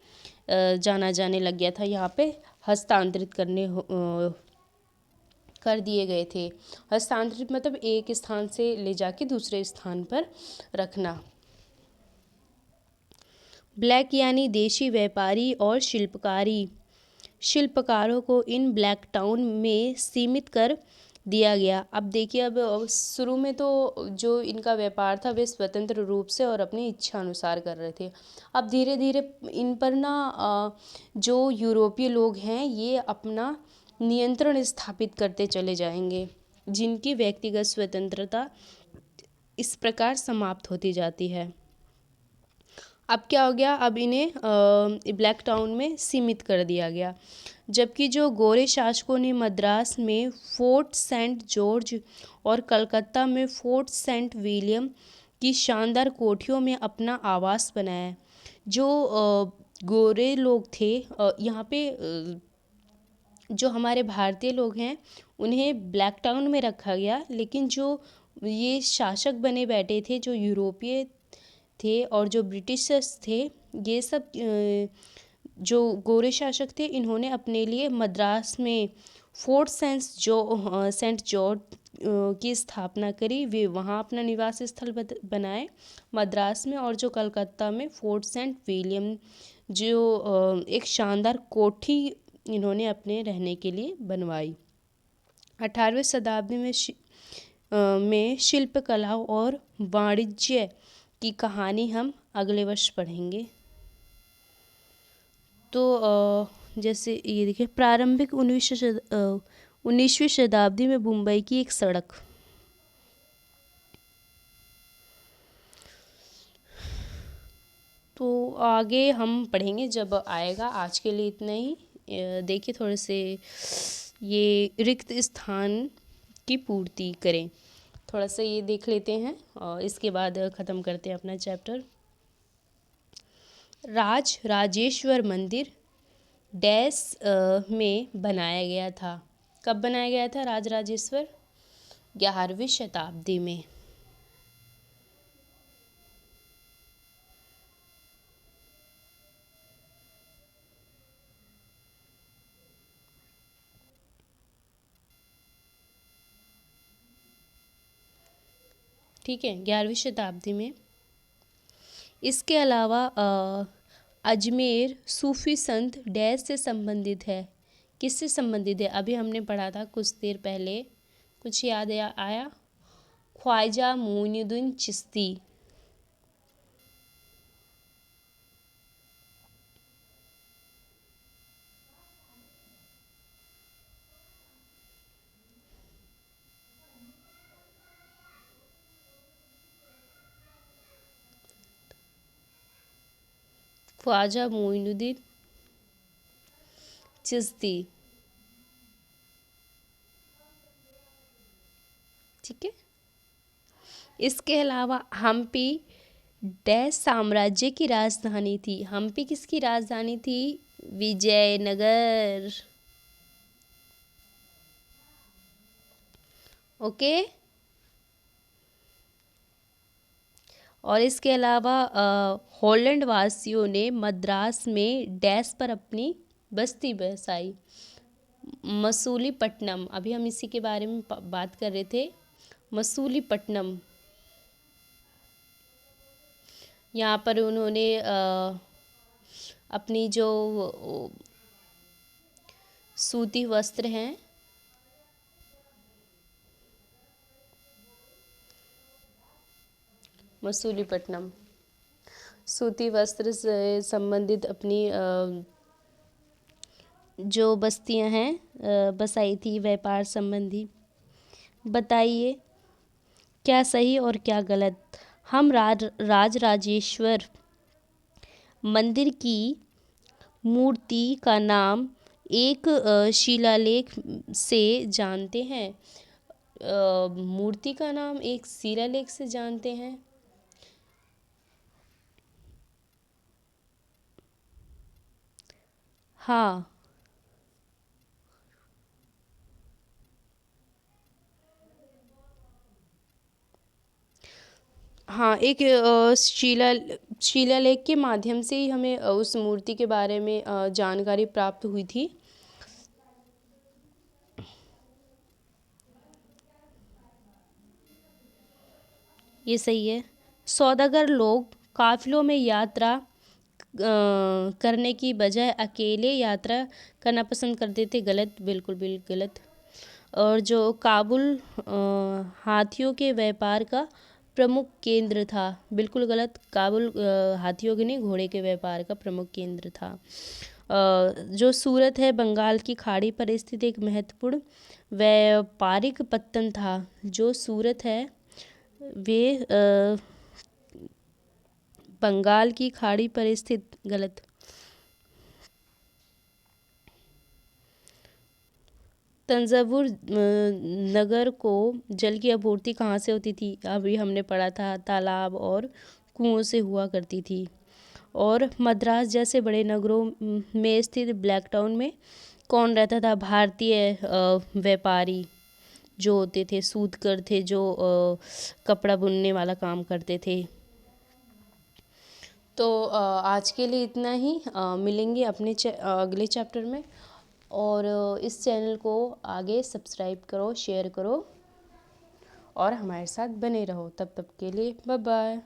[SPEAKER 1] जाना जाने लग गया था। यहाँ पे हस्तांतरित कर दिए गए थे। हस्तांतरित मतलब एक स्थान से ले जाके दूसरे स्थान पर रखना। ब्लैक यानी देशी व्यापारी और शिल्पकारों को इन ब्लैक टाउन में सीमित कर दिया गया। अब देखिए, अब शुरू में तो जो इनका व्यापार था वे स्वतंत्र रूप से और अपनी इच्छा अनुसार कर रहे थे। अब धीरे धीरे इन पर ना जो यूरोपीय लोग हैं ये अपना नियंत्रण स्थापित करते चले जाएंगे, जिनकी व्यक्तिगत स्वतंत्रता इस प्रकार समाप्त होती जाती है। अब क्या हो गया, अब इन्हें ब्लैक टाउन में सीमित कर दिया गया, जबकि जो गोरे शासकों ने मद्रास में फोर्ट सेंट जॉर्ज और कलकत्ता में फोर्ट सेंट विलियम की शानदार कोठियों में अपना आवास बनाया। जो गोरे लोग थे, यहाँ पे जो हमारे भारतीय लोग हैं उन्हें ब्लैक टाउन में रखा गया, लेकिन जो ये शासक बने बैठे थे, जो यूरोपीय थे और जो ब्रिटिशर्स थे, ये सब जो गोरे शासक थे, इन्होंने अपने लिए मद्रास में फोर्ट सेंट जॉर्ज की स्थापना करी। वे वहाँ अपना निवास स्थल बनाए मद्रास में, और जो कलकत्ता में फोर्ट सेंट विलियम, जो एक शानदार कोठी इन्होंने अपने रहने के लिए बनवाई। 18वीं शताब्दी में शिल्पकला और वाणिज्य की कहानी हम अगले वर्ष पढ़ेंगे। तो जैसे ये देखिए, प्रारंभिक 19वीं शताब्दी में मुंबई की एक सड़क, तो आगे हम पढ़ेंगे जब आएगा। आज के लिए इतना ही। देखिए, थोड़े से ये रिक्त स्थान की पूर्ति करें, थोड़ा सा ये देख लेते हैं और इसके बाद ख़त्म करते हैं अपना चैप्टर। राजेश्वर मंदिर डैश में बनाया गया था। कब बनाया गया था राजेश्वर? 11वीं शताब्दी में। ठीक है, 11वीं शताब्दी में। इसके अलावा अजमेर सूफी संत डैश से संबंधित है। किससे संबंधित है? अभी हमने पढ़ा था कुछ देर पहले, कुछ याद आया? ख्वाजा मोइनुद्दीन चिश्ती। ख्वाजा मोइनुद्दीन चिश्ती। ठीक है। इसके अलावा हम्पी डैश साम्राज्य की राजधानी थी। हम्पी किसकी राजधानी थी? विजयनगर। ओके। और इसके अलावा हॉलैंड वासियों ने मद्रास में डैश पर अपनी बस्ती बसाई। मसूलीपट्टनम। अभी हम इसी के बारे में बात कर रहे थे। मसूलीपट्टनम, यहाँ पर उन्होंने अपनी जो सूती वस्त्र हैं मसूलीपट्टनम, सूती वस्त्र से संबंधित अपनी जो बस्तियां हैं बसाई थी व्यापार संबंधी। बताइए क्या सही और क्या गलत। हम राजराजेश्वर मंदिर की मूर्ति का नाम एक शिलालेख से जानते हैं। मूर्ति का नाम एक शिलालेख से जानते हैं। हाँ, हाँ, एक शिलालेख के माध्यम से ही हमें उस मूर्ति के बारे में जानकारी प्राप्त हुई थी। ये सही है। सौदागर लोग काफिलों में यात्रा करने की बजाय अकेले यात्रा करना पसंद करते थे। गलत, बिल्कुल बिल्कुल गलत। और जो काबुल हाथियों के व्यापार का प्रमुख केंद्र था। बिल्कुल गलत। काबुल हाथियों के नहीं, घोड़े के व्यापार का प्रमुख केंद्र था। जो सूरत है बंगाल की खाड़ी पर स्थित एक महत्वपूर्ण व्यापारिक पत्तन था। जो सूरत है वे बंगाल की खाड़ी पर स्थित। गलत। तंजावुर नगर को जल की आपूर्ति कहाँ से होती थी? अभी हमने पढ़ा था, तालाब और कुओं से हुआ करती थी। और मद्रास जैसे बड़े नगरों में स्थित ब्लैक टाउन में कौन रहता था? भारतीय व्यापारी जो होते थे, सूतकर थे, जो कपड़ा बुनने वाला काम करते थे। तो आज के लिए इतना ही। मिलेंगे अपने अगले चैप्टर में। और इस चैनल को आगे सब्सक्राइब करो, शेयर करो और हमारे साथ बने रहो। तब तक के लिए बाय बाय।